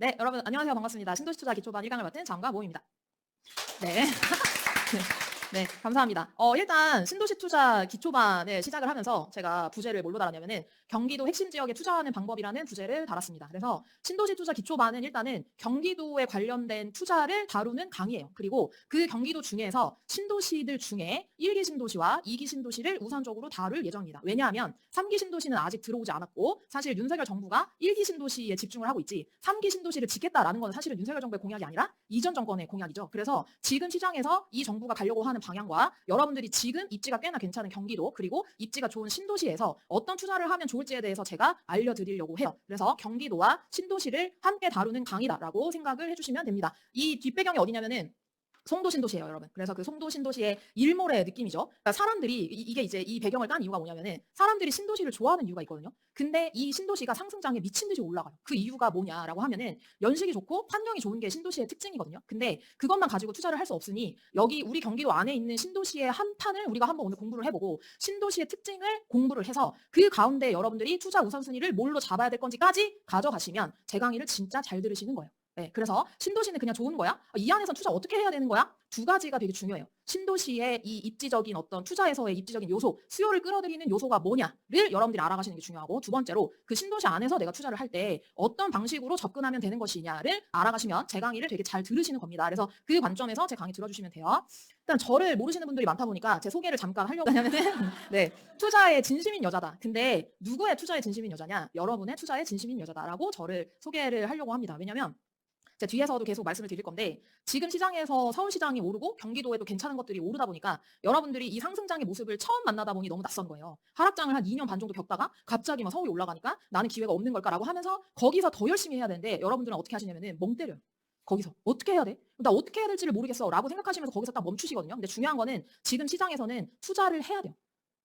네, 여러분 안녕하세요. 반갑습니다. 신도시 투자 기초반 1강을 맡은 장과 모입니다. 네. 네, 감사합니다. 일단 신도시 투자 기초반을 시작을 하면서 제가 부제를 뭘로 달았냐면은 경기도 핵심 지역에 투자하는 방법이라는 부제를 달았습니다. 그래서 신도시 투자 기초반은 일단은 경기도에 관련된 투자를 다루는 강의예요. 그리고 그 경기도 중에서 신도시들 중에 1기 신도시와 2기 신도시를 우선적으로 다룰 예정입니다. 왜냐하면 3기 신도시는 아직 들어오지 않았고 사실 윤석열 정부가 1기 신도시에 집중을 하고 있지 3기 신도시를 짓겠다라는 건 사실은 윤석열 정부의 공약이 아니라 이전 정권의 공약이죠. 그래서 지금 시장에서 이 정부가 가려고 하는 방향과 여러분들이 지금 입지가 꽤나 괜찮은 경기도 그리고 입지가 좋은 신도시에서 어떤 투자를 하면 좋을지에 대해서 제가 알려드리려고 해요. 그래서 경기도와 신도시를 함께 다루는 강의다라고 생각을 해주시면 됩니다. 이 뒷배경이 어디냐면은 송도 신도시예요, 여러분. 그래서 그 송도 신도시의 일몰의 느낌이죠. 그러니까 사람들이 이게 이제 이 배경을 딴 이유가 뭐냐면은 사람들이 신도시를 좋아하는 이유가 있거든요. 근데 이 신도시가 상승장에 미친 듯이 올라가요. 그 이유가 뭐냐라고 하면은 연식이 좋고 환경이 좋은 게 신도시의 특징이거든요. 근데 그것만 가지고 투자를 할 수 없으니 여기 우리 경기도 안에 있는 신도시의 한 판을 우리가 한번 오늘 공부를 해보고 신도시의 특징을 공부를 해서 그 가운데 여러분들이 투자 우선순위를 뭘로 잡아야 될 건지까지 가져가시면 제 강의를 진짜 잘 들으시는 거예요. 네, 그래서 신도시는 그냥 좋은 거야? 이 안에서 투자 어떻게 해야 되는 거야? 두 가지가 되게 중요해요. 신도시의 이 입지적인 어떤 투자에서의 입지적인 요소, 수요를 끌어들이는 요소가 뭐냐를 여러분들이 알아가시는 게 중요하고 두 번째로 그 신도시 안에서 내가 투자를 할 때 어떤 방식으로 접근하면 되는 것이냐를 알아가시면 제 강의를 되게 잘 들으시는 겁니다. 그래서 그 관점에서 제 강의 들어주시면 돼요. 일단 저를 모르시는 분들이 많다 보니까 제 소개를 잠깐 하려고 하냐면은 네, 투자에 진심인 여자다. 근데 누구의 투자에 진심인 여자냐? 여러분의 투자에 진심인 여자다라고 저를 소개를 하려고 합니다. 왜냐면 제가 뒤에서도 계속 말씀을 드릴 건데 지금 시장에서 서울시장이 오르고 경기도에도 괜찮은 것들이 오르다 보니까 여러분들이 이 상승장의 모습을 처음 만나다 보니 너무 낯선 거예요. 하락장을 한 2년 반 정도 겪다가 갑자기 막 서울이 올라가니까 나는 기회가 없는 걸까라고 하면서 거기서 더 열심히 해야 되는데 여러분들은 어떻게 하시냐면은 멍 때려요. 거기서 어떻게 해야 돼? 나 어떻게 해야 될지를 모르겠어 라고 생각하시면서 거기서 딱 멈추시거든요. 근데 중요한 거는 지금 시장에서는 투자를 해야 돼요.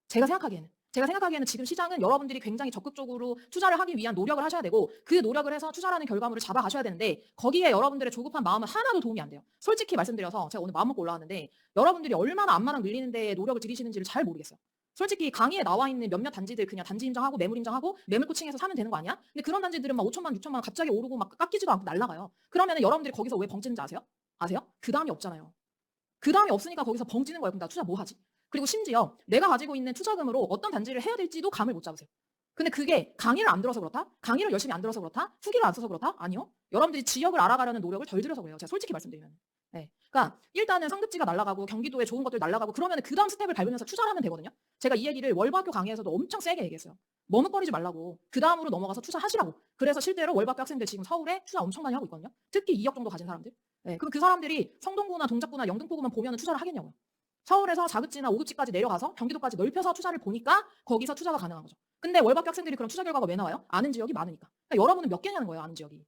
제가 생각하기에는 지금 시장은 여러분들이 굉장히 적극적으로 투자를 하기 위한 노력을 하셔야 되고 그 노력을 해서 투자라는 결과물을 잡아가셔야 되는데 거기에 여러분들의 조급한 마음은 하나도 도움이 안 돼요. 솔직히 말씀드려서 제가 오늘 마음 먹고 올라왔는데 여러분들이 얼마나 앞마당 밀리는 데 노력을 들이시는지를 잘 모르겠어요. 솔직히 강의에 나와 있는 몇몇 단지들 그냥 단지 인정하고 매물 인정하고 매물 코칭해서 사면 되는 거 아니야? 근데 그런 단지들은 막 5천만, 6천만 갑자기 오르고 막 깎이지도 않고 날라가요. 그러면 여러분들이 거기서 왜 벙찌는지 아세요? 아세요? 그 다음이 없잖아요. 그 다음이 없으니까 거기서 벙찌는 거예요. 그럼 나 투자 뭐 하지? 그리고 심지어 내가 가지고 있는 투자금으로 어떤 단지를 해야 될지도 감을 못 잡으세요. 근데 그게 강의를 안 들어서 그렇다? 강의를 열심히 안 들어서 그렇다? 후기를 안 써서 그렇다? 아니요. 여러분들이 지역을 알아가려는 노력을 덜 들여서 그래요. 제가 솔직히 말씀드리면. 네. 그러니까 일단은 상급지가 날아가고 경기도에 좋은 것들 날아가고 그러면 그 다음 스텝을 밟으면서 투자를 하면 되거든요. 제가 이 얘기를 월박교 강의에서도 엄청 세게 얘기했어요. 머뭇거리지 말라고. 그 다음으로 넘어가서 투자하시라고. 그래서 실제로 월박교 학생들 지금 서울에 투자 엄청 많이 하고 있거든요. 특히 2억 정도 가진 사람들. 네. 그럼 그 사람들이 성동구나 동작구나 영등포구만 보면 투자를 하겠냐고요. 서울에서 4급지나 5급지까지 내려가서 경기도까지 넓혀서 투자를 보니까 거기서 투자가 가능한 거죠. 근데 월박교 학생들이 그럼 투자 결과가 왜 나와요? 아는 지역이 많으니까. 그러니까 여러분은 몇 개냐는 거예요, 아는 지역이.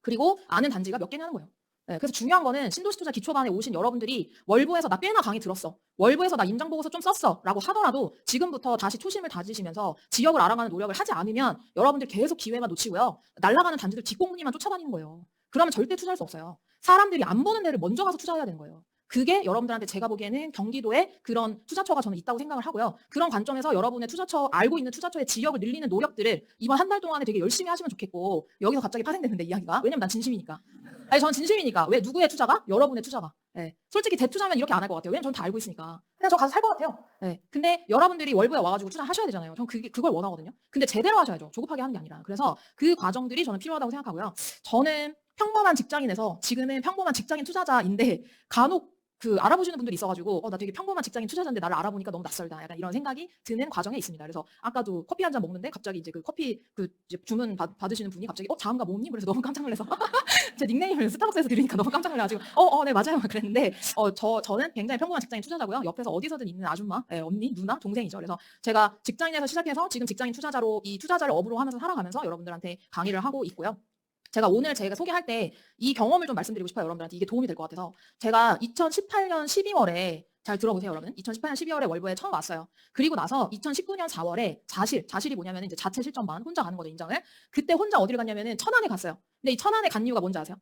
그리고 아는 단지가 몇 개냐는 거예요. 네, 그래서 중요한 거는 신도시 투자 기초반에 오신 여러분들이 월부에서 나 꽤나 강의 들었어. 월부에서 나 임장 보고서 좀 썼어. 라고 하더라도 지금부터 다시 초심을 다지시면서 지역을 알아가는 노력을 하지 않으면 여러분들 계속 기회만 놓치고요. 날아가는 단지들 뒷공무니만 쫓아다니는 거예요. 그러면 절대 투자할 수 없어요. 사람들이 안 보는 데를 먼저 가서 투자해야 되는 거예요. 그게 여러분들한테 제가 보기에는 경기도에 그런 투자처가 저는 있다고 생각을 하고요. 그런 관점에서 여러분의 투자처, 알고 있는 투자처의 지역을 늘리는 노력들을 이번 한 달 동안에 되게 열심히 하시면 좋겠고 여기서 갑자기 파생되는데 이야기가. 왜냐면 난 진심이니까. 아니 전 진심이니까. 왜 누구의 투자가? 여러분의 투자가. 네. 솔직히 대투자면 이렇게 안 할 것 같아요. 왜냐면 전 다 알고 있으니까. 그냥 저 가서 살 것 같아요. 네. 근데 여러분들이 월부에 와가지고 투자하셔야 되잖아요. 전 그걸 원하거든요. 근데 제대로 하셔야죠. 조급하게 하는 게 아니라. 그래서 그 과정들이 저는 필요하다고 생각하고요. 저는 평범한 직장인에서 지금은 평범한 직장인 투자자인데 간혹 알아보시는 분들이 있어가지고 나 되게 평범한 직장인 투자자인데 나를 알아보니까 너무 낯설다. 약간 이런 생각이 드는 과정에 있습니다. 그래서 아까도 커피 한 잔 먹는데 갑자기 이제 그 커피 이제 주문 받으시는 분이 갑자기 자음가 뭐니? 그래서 너무 깜짝 놀라서 제 닉네임을 스타벅스에서 들으니까 너무 깜짝 놀라가지고 네 맞아요 그랬는데 저는 굉장히 평범한 직장인 투자자고요. 옆에서 어디서든 있는 아줌마, 언니, 누나, 동생이죠. 그래서 제가 직장인에서 시작해서 지금 직장인 투자자로 이 투자자를 업으로 하면서 살아가면서 여러분들한테 강의를 하고 있고요. 제가 오늘 제가 소개할 때 이 경험을 좀 말씀드리고 싶어요. 여러분들한테 이게 도움이 될 것 같아서. 제가 2018년 12월에 잘 들어보세요, 여러분. 2018년 12월에 월부에 처음 왔어요. 그리고 나서 2019년 4월에 자실이 뭐냐면 이제 자체 실전반 혼자 가는 거죠, 인장을. 그때 혼자 어디를 갔냐면은 천안에 갔어요. 근데 이 천안에 간 이유가 뭔지 아세요?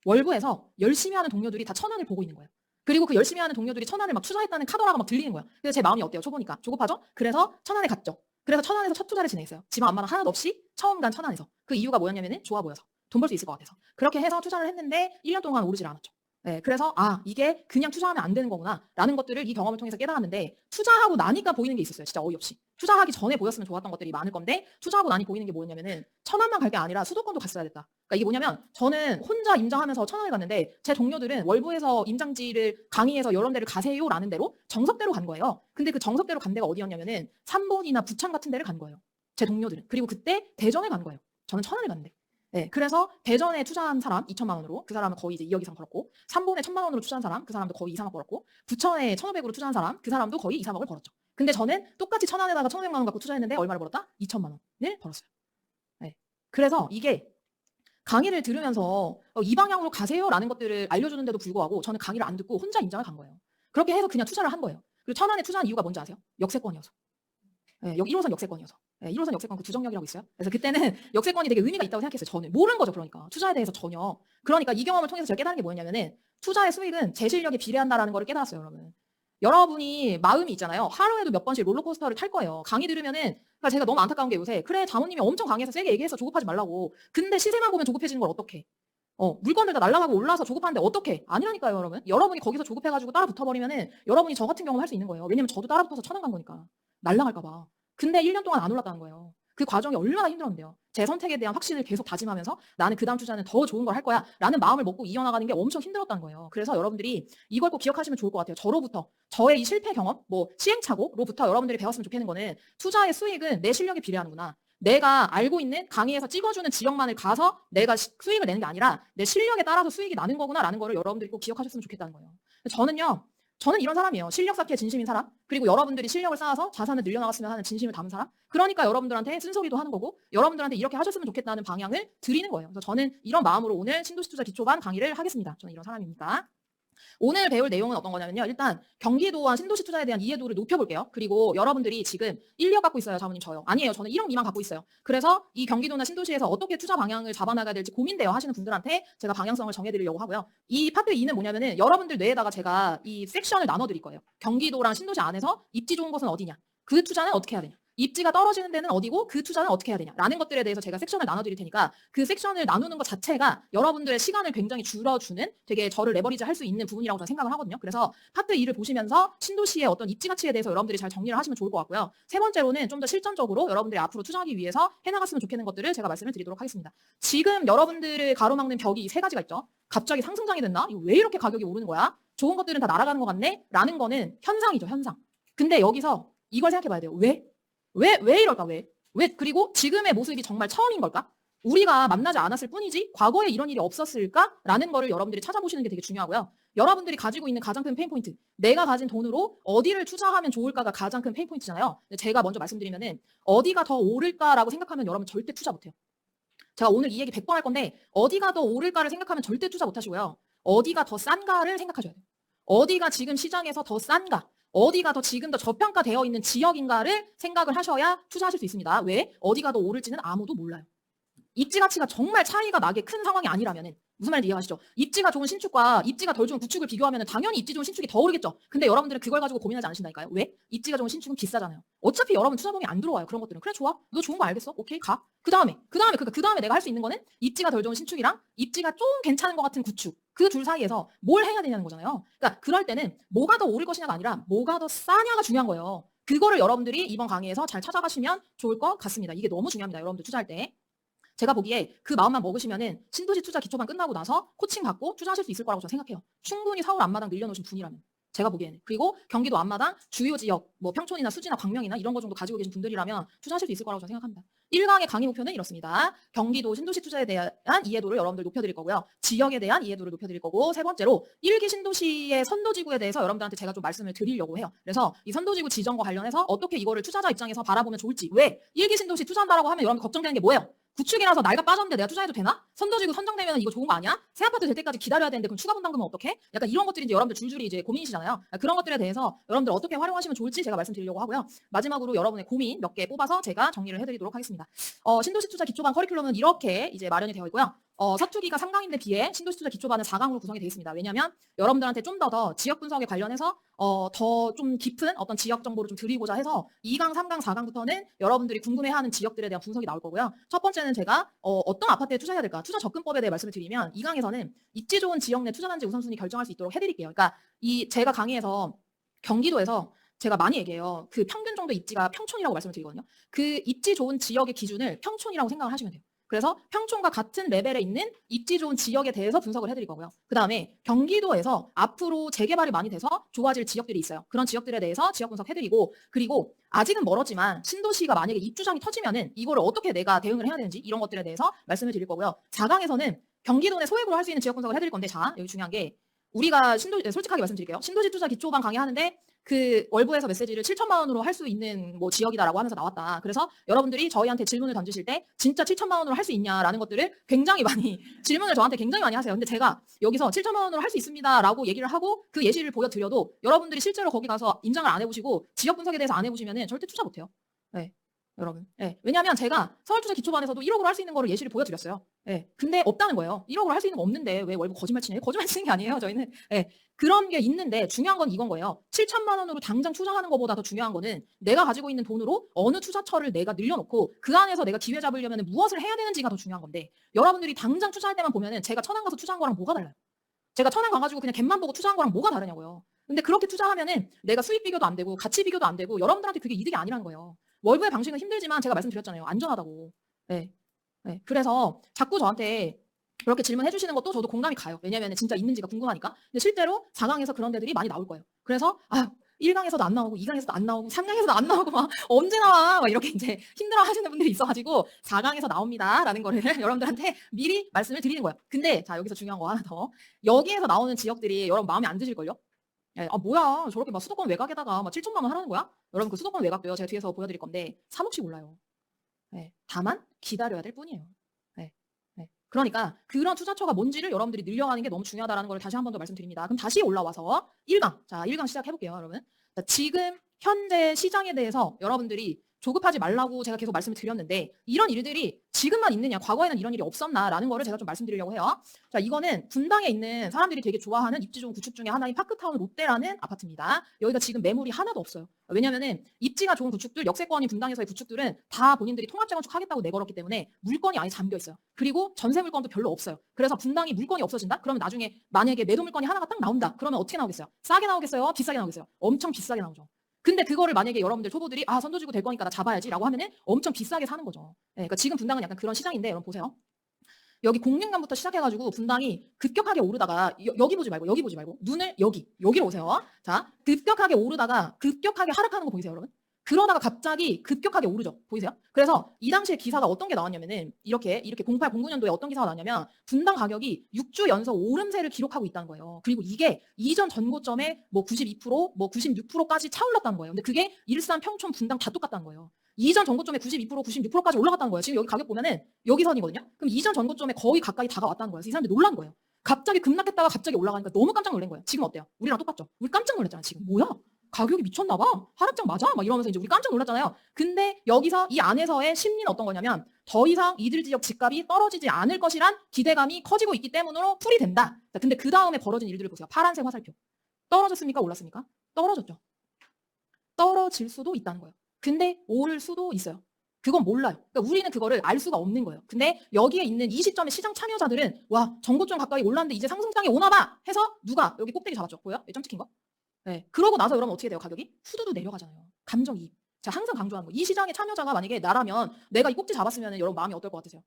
월부에서 열심히 하는 동료들이 다 천안을 보고 있는 거예요. 그리고 그 열심히 하는 동료들이 천안을 막 투자했다는 카더라가 막 들리는 거야. 그래서 제 마음이 어때요? 초보니까. 조급하죠? 그래서 천안에 갔죠. 그래서 천안에서 첫 투자를 진행했어요. 집안 안마당 하나도 없이 처음 간 천안에서. 그 이유가 뭐였냐면은 좋아 보여서. 돈 벌 수 있을 것 같아서. 그렇게 해서 투자를 했는데 1년 동안 오르질 않았죠. 네, 그래서 이게 그냥 투자하면 안 되는 거구나 라는 것들을 이 경험을 통해서 깨달았는데, 투자하고 나니까 보이는 게 있었어요. 진짜 어이없이. 투자하기 전에 보였으면 좋았던 것들이 많을 건데, 투자하고 나니 보이는 게 뭐였냐면은 천안만 갈 게 아니라 수도권도 갔어야 됐다. 그러니까 이게 뭐냐면, 저는 혼자 임장하면서 천안을 갔는데 제 동료들은 월부에서 임장지를 강의해서 여러 데를 가세요라는 대로 정석대로 간 거예요. 근데 그 정석대로 간 데가 어디였냐면은 삼본이나 부천 같은 데를 간 거예요. 제 동료들은. 그리고 그때 대전에 간 거예요. 저는 천안에 갔는데. 네, 그래서 대전에 투자한 사람 2천만 원으로, 그 사람은 거의 이제 2억 이상 벌었고, 삼본에 1,000만 원으로 투자한 사람, 그 사람도 거의 2, 3억 벌었고, 부천에 1,500으로 투자한 사람, 그 사람도 거의 2, 3억을 벌었죠. 근데 저는 똑같이 천안에다가 1,500만 원 갖고 투자했는데 얼마를 벌었다? 2천만 원을 벌었어요. 네. 그래서 이게 강의를 들으면서 이 방향으로 가세요라는 것들을 알려주는데도 불구하고 저는 강의를 안 듣고 혼자 임장을 간 거예요. 그렇게 해서 그냥 투자를 한 거예요. 그리고 천안에 투자한 이유가 뭔지 아세요? 역세권이어서. 네, 1호선 역세권이어서. 네, 1호선 역세권 그 구정역이라고 있어요. 그래서 그때는 역세권이 되게 의미가 있다고 생각했어요. 저는 모르는 거죠. 그러니까 투자에 대해서 전혀. 그러니까 이 경험을 통해서 제가 깨달은 게 뭐였냐면은, 투자의 수익은 제 실력에 비례한다라는 걸 깨달았어요, 여러분. 여러분이 마음이 있잖아요. 하루에도 몇 번씩 롤러코스터를 탈 거예요. 강의 들으면은, 그러니까 제가 너무 안타까운 게 요새, 그래 자모님이 엄청 강의해서 세게 얘기해서 조급하지 말라고. 근데 시세만 보면 조급해지는 걸 어떡해? 물건들 다 날아가고 올라서 조급한데 어떡해? 아니라니까요, 여러분. 여러분이 거기서 조급해가지고 따라 붙어버리면은 여러분이 저 같은 경험 할 수 있는 거예요. 왜냐면 저도 따라 붙어서 천안 간 거니까. 날아갈까 봐. 근데 1년 동안 안 올랐다는 거예요. 그 과정이 얼마나 힘들었는데요. 제 선택에 대한 확신을 계속 다짐하면서 나는 그 다음 투자는 더 좋은 걸 할 거야 라는 마음을 먹고 이어나가는 게 엄청 힘들었다는 거예요. 그래서 여러분들이 이걸 꼭 기억하시면 좋을 것 같아요. 저로부터, 저의 이 실패 경험, 뭐 시행착오로부터 여러분들이 배웠으면 좋겠는 거는, 투자의 수익은 내 실력에 비례하는구나. 내가 알고 있는 강의에서 찍어주는 지역만을 가서 내가 수익을 내는 게 아니라 내 실력에 따라서 수익이 나는 거구나라는 거를 여러분들이 꼭 기억하셨으면 좋겠다는 거예요. 저는 이런 사람이에요. 실력 쌓기에 진심인 사람, 그리고 여러분들이 실력을 쌓아서 자산을 늘려나갔으면 하는 진심을 담은 사람. 그러니까 여러분들한테 쓴소리도 하는 거고, 여러분들한테 이렇게 하셨으면 좋겠다는 방향을 드리는 거예요. 그래서 저는 이런 마음으로 오늘 신도시 투자 기초반 강의를 하겠습니다. 저는 이런 사람이니까. 오늘 배울 내용은 어떤 거냐면요. 일단 경기도와 신도시 투자에 대한 이해도를 높여볼게요. 그리고 여러분들이 지금 1억 갖고 있어요. 자모님 저요. 아니에요. 저는 1억 미만 갖고 있어요. 그래서 이 경기도나 신도시에서 어떻게 투자 방향을 잡아나가야 될지 고민돼요 하시는 분들한테 제가 방향성을 정해드리려고 하고요. 이 파트 2는 뭐냐면은, 여러분들 뇌에다가 제가 이 섹션을 나눠드릴 거예요. 경기도랑 신도시 안에서 입지 좋은 곳은 어디냐, 그 투자는 어떻게 해야 되냐, 입지가 떨어지는 데는 어디고 그 투자는 어떻게 해야 되냐라는 것들에 대해서 제가 섹션을 나눠드릴 테니까, 그 섹션을 나누는 것 자체가 여러분들의 시간을 굉장히 줄여주는, 되게 저를 레버리지 할 수 있는 부분이라고 저는 생각을 하거든요. 그래서 파트 2를 보시면서 신도시의 어떤 입지 가치에 대해서 여러분들이 잘 정리를 하시면 좋을 것 같고요. 세 번째로는 좀 더 실전적으로 여러분들이 앞으로 투자하기 위해서 해나갔으면 좋겠는 것들을 제가 말씀을 드리도록 하겠습니다. 지금 여러분들을 가로막는 벽이 세 가지가 있죠. 갑자기 상승장이 됐나? 이거 왜 이렇게 가격이 오르는 거야? 좋은 것들은 다 날아가는 것 같네? 라는 거는 현상이죠, 현상. 근데 여기서 이걸 생각해 봐야 돼요. 왜 이럴까, 왜? 그리고 지금의 모습이 정말 처음인 걸까? 우리가 만나지 않았을 뿐이지 과거에 이런 일이 없었을까라는 거를 여러분들이 찾아보시는 게 되게 중요하고요. 여러분들이 가지고 있는 가장 큰 페인포인트, 내가 가진 돈으로 어디를 투자하면 좋을까가 가장 큰 페인포인트잖아요. 제가 먼저 말씀드리면은, 어디가 더 오를까라고 생각하면 여러분 절대 투자 못해요. 제가 오늘 이 얘기 100번 할 건데, 어디가 더 오를까를 생각하면 절대 투자 못하시고요. 어디가 더 싼가를 생각하셔야 돼요. 어디가 지금 시장에서 더 싼가, 어디가 더 지금 더 저평가되어 있는 지역인가를 생각을 하셔야 투자하실 수 있습니다. 왜? 어디가 더 오를지는 아무도 몰라요. 입지 가치가 정말 차이가 나게 큰 상황이 아니라면은, 무슨 말인지 이해하시죠? 입지가 좋은 신축과 입지가 덜 좋은 구축을 비교하면 당연히 입지 좋은 신축이 더 오르겠죠. 근데 여러분들은 그걸 가지고 고민하지 않으신다니까요. 왜? 입지가 좋은 신축은 비싸잖아요. 어차피 여러분 투자범위 안 들어와요. 그런 것들은. 그래, 좋아. 너 좋은 거 알겠어? 오케이, 가. 그 다음에 내가 할 수 있는 거는, 입지가 덜 좋은 신축이랑 입지가 좀 괜찮은 것 같은 구축, 그 둘 사이에서 뭘 해야 되냐는 거잖아요. 그러니까 그럴 때는 뭐가 더 오를 것이냐가 아니라 뭐가 더 싸냐가 중요한 거예요. 그거를 여러분들이 이번 강의에서 잘 찾아가시면 좋을 것 같습니다. 이게 너무 중요합니다. 여러분들 투자할 때. 제가 보기에 그 마음만 먹으시면은 신도시 투자 기초반 끝나고 나서 코칭 받고 투자하실 수 있을 거라고 저는 생각해요. 충분히 서울 앞마당 늘려놓으신 분이라면. 제가 보기에는. 그리고 경기도 앞마당 주요 지역, 뭐 평촌이나 수지나 광명이나 이런 거 정도 가지고 계신 분들이라면 투자하실 수 있을 거라고 저는 생각합니다. 1강의 강의 목표는 이렇습니다. 경기도 신도시 투자에 대한 이해도를 여러분들 높여드릴 거고요. 지역에 대한 이해도를 높여드릴 거고, 세 번째로 1기 신도시의 선도지구에 대해서 여러분들한테 제가 좀 말씀을 드리려고 해요. 그래서 이 선도지구 지정과 관련해서 어떻게 이거를 투자자 입장에서 바라보면 좋을지. 왜? 1기 신도시 투자한다라고 하면 여러분 걱정되는 게 뭐예요? 구축이라서 낡아 빠졌는데 내가 투자해도 되나? 선도지구 선정되면 이거 좋은 거 아니야? 새 아파트 될 때까지 기다려야 되는데 그럼 추가 분담금은 어떻게? 약간 이런 것들이 이제 여러분들 줄줄이 이제 고민이시잖아요. 그런 것들에 대해서 여러분들 어떻게 활용하시면 좋을지 제가 말씀드리려고 하고요. 마지막으로 여러분의 고민 몇 개 뽑아서 제가 정리를 해드리도록 하겠습니다. 신도시 투자 기초반 커리큘럼은 이렇게 이제 마련이 되어 있고요. 서투기가 3강인데 비해 신도시 투자 기초반은 4강으로 구성이 되어 있습니다. 왜냐하면 여러분들한테 좀 더 지역 분석에 관련해서 더 좀 깊은 어떤 지역 정보를 좀 드리고자 해서 2강, 3강, 4강부터는 여러분들이 궁금해하는 지역들에 대한 분석이 나올 거고요. 첫 번째는 제가 어떤 아파트에 투자해야 될까? 투자 접근법에 대해 말씀을 드리면 2강에서는 입지 좋은 지역 내 투자 단지 우선순위 결정할 수 있도록 해드릴게요. 그러니까 제가 강의에서 경기도에서 제가 많이 얘기해요. 그 평균 정도 입지가 평촌이라고 말씀을 드리거든요. 그 입지 좋은 지역의 기준을 평촌이라고 생각을 하시면 돼요. 그래서 평촌과 같은 레벨에 있는 입지 좋은 지역에 대해서 분석을 해드릴 거고요. 그 다음에 경기도에서 앞으로 재개발이 많이 돼서 좋아질 지역들이 있어요. 그런 지역들에 대해서 지역 분석해드리고, 그리고 아직은 멀었지만 신도시가 만약에 입주장이 터지면은 이거를 어떻게 내가 대응을 해야 되는지 이런 것들에 대해서 말씀을 드릴 거고요. 4강에서는 경기도 내 소액으로 할 수 있는 지역 분석을 해드릴 건데, 자, 여기 중요한 게 우리가 솔직하게 말씀드릴게요. 신도시 투자 기초반 강의하는데 그 월부에서 메시지를 7천만 원으로 할 수 있는 뭐 지역이다라고 하면서 나왔다. 그래서 여러분들이 저희한테 질문을 던지실 때 진짜 7천만 원으로 할 수 있냐라는 것들을 굉장히 많이 질문을 저한테 굉장히 많이 하세요. 근데 제가 여기서 7천만 원으로 할 수 있습니다라고 얘기를 하고 그 예시를 보여드려도 여러분들이 실제로 거기 가서 임장을 안 해보시고 지역 분석에 대해서 안 해보시면은 절대 투자 못해요. 네. 여러분. 네. 왜냐하면 제가 서울투자 기초반에서도 1억으로 할 수 있는 거를 예시를 보여드렸어요. 네. 근데 없다는 거예요. 1억으로 할 수 있는 거 없는데 왜 월부 거짓말 치냐? 거짓말 치는 게 아니에요. 저희는. 네. 그런 게 있는데 중요한 건 이건 거예요. 7천만 원으로 당장 투자하는 것보다 더 중요한 거는 내가 가지고 있는 돈으로 어느 투자처를 내가 늘려놓고 그 안에서 내가 기회 잡으려면 무엇을 해야 되는지가 더 중요한 건데, 여러분들이 당장 투자할 때만 보면은 제가 천안 가서 투자한 거랑 뭐가 달라요? 제가 천안 가가지고 그냥 갯만 보고 투자한 거랑 뭐가 다르냐고요. 근데 그렇게 투자하면은 내가 수익 비교도 안 되고 가치 비교도 안 되고 여러분들한테 그게 이득이 아니라는 거예요. 월부의 방식은 힘들지만 제가 말씀드렸잖아요. 안전하다고. 네. 네. 그래서 자꾸 저한테 그렇게 질문해 주시는 것도 저도 공감이 가요. 왜냐면 진짜 있는지가 궁금하니까. 근데 실제로 4강에서 그런 데들이 많이 나올 거예요. 그래서 1강에서도 안 나오고 2강에서도 안 나오고 3강에서도 안 나오고 막 언제 나와? 막 이렇게 이제 힘들어 하시는 분들이 있어가지고 4강에서 나옵니다라는 거를 여러분들한테 미리 말씀을 드리는 거예요. 근데 자, 여기서 중요한 거 하나 더. 여기에서 나오는 지역들이 여러분 마음에 안 드실걸요? 예, 뭐야 저렇게 막 수도권 외곽에다가 막 7천만 원 하라는 거야? 여러분 그 수도권 외곽도요. 제가 뒤에서 보여드릴 건데 3억씩 올라요. 예, 다만 기다려야 될 뿐이에요. 예, 예. 그러니까 그런 투자처가 뭔지를 여러분들이 늘려가는 게 너무 중요하다는 걸 다시 한 번 더 말씀드립니다. 그럼 다시 올라와서 1강. 자, 1강 시작해볼게요, 여러분. 자, 지금 현재 시장에 대해서 여러분들이 조급하지 말라고 제가 계속 말씀을 드렸는데 이런 일들이 지금만 있느냐, 과거에는 이런 일이 없었나라는 거를 제가 좀 말씀드리려고 해요. 자, 이거는 분당에 있는 사람들이 되게 좋아하는 입지 좋은 구축 중에 하나인 파크타운 롯데라는 아파트입니다. 여기가 지금 매물이 하나도 없어요. 왜냐면은 입지가 좋은 구축들, 역세권인 분당에서의 구축들은 다 본인들이 통합 재건축 하겠다고 내걸었기 때문에 물건이 아예 잠겨 있어요. 그리고 전세 물건도 별로 없어요. 그래서 분당이 물건이 없어진다? 그러면 나중에 만약에 매도 물건이 하나가 딱 나온다. 그러면 어떻게 나오겠어요? 싸게 나오겠어요? 비싸게 나오겠어요? 엄청 비싸게 나오죠. 근데 그거를 만약에 여러분들 초보들이 선도주고 될 거니까 나 잡아야지라고 하면은 엄청 비싸게 사는 거죠. 네, 그러니까 지금 분당은 약간 그런 시장인데 여러분 보세요. 여기 공릉간부터 시작해가지고 분당이 급격하게 오르다가 여기 보지 말고 여기 보지 말고 눈을 여기로 오세요. 자, 급격하게 오르다가 급격하게 하락하는 거 보이세요, 여러분? 그러다가 갑자기 급격하게 오르죠. 보이세요? 그래서 이 당시에 기사가 어떤 게 나왔냐면은 이렇게 08, 09년도에 어떤 기사가 나왔냐면 분당 가격이 6주 연속 오름세를 기록하고 있다는 거예요. 그리고 이게 이전 전고점의 뭐 92%, 뭐 96%까지 차올랐다는 거예요. 근데 그게 일산, 평촌, 분당 다 똑같다는 거예요. 이전 전고점에 92%, 96%까지 올라갔다는 거예요. 지금 여기 가격 보면은 여기 선이거든요. 그럼 이전 전고점에 거의 가까이 다가왔다는 거예요. 그래서 이 사람들이 놀란 거예요. 갑자기 급락했다가 갑자기 올라가니까 너무 깜짝 놀란 거예요. 지금 어때요? 우리랑 똑같죠? 우리 깜짝 놀랐잖아. 지금 뭐야? 가격이 미쳤나 봐. 하락장 맞아? 막 이러면서 이제 우리 깜짝 놀랐잖아요. 근데 여기서 이 안에서의 심리는 어떤 거냐면 더 이상 이들 지역 집값이 떨어지지 않을 것이란 기대감이 커지고 있기 때문으로 풀이 된다. 자, 근데 그 다음에 벌어진 일들을 보세요. 파란색 화살표. 떨어졌습니까? 올랐습니까? 떨어졌죠. 떨어질 수도 있다는 거예요. 근데 오를 수도 있어요. 그건 몰라요. 그러니까 우리는 그거를 알 수가 없는 거예요. 근데 여기에 있는 이 시점의 시장 참여자들은 와, 전고점 가까이 올랐는데 이제 상승장에 오나 봐 해서 누가 여기 꼭대기 잡았죠. 보여요? 점 찍힌 거? 네. 그러고 나서 여러분 어떻게 돼요? 가격이? 후두두 내려가잖아요. 감정이입. 제가 항상 강조하는 거. 이 시장의 참여자가 만약에 나라면 내가 이 꼭지 잡았으면 여러분 마음이 어떨 것 같으세요?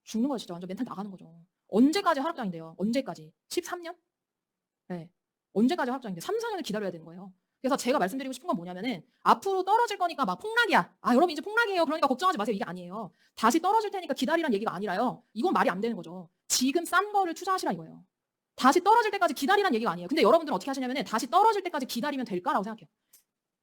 죽는 거예요. 진짜 완전 멘탈 나가는 거죠. 언제까지 하락장인데요? 언제까지? 13년? 네. 언제까지 하락장인데 3, 4년을 기다려야 되는 거예요. 그래서 제가 말씀드리고 싶은 건 뭐냐면은 앞으로 떨어질 거니까 막 폭락이야. 여러분 이제 폭락이에요. 그러니까 걱정하지 마세요. 이게 아니에요. 다시 떨어질 테니까 기다리란 얘기가 아니라요. 이건 말이 안 되는 거죠. 지금 싼 거를 투자하시라 이거예요. 다시 떨어질 때까지 기다리란 얘기가 아니에요. 근데 여러분들은 어떻게 하시냐면은 다시 떨어질 때까지 기다리면 될까라고 생각해요.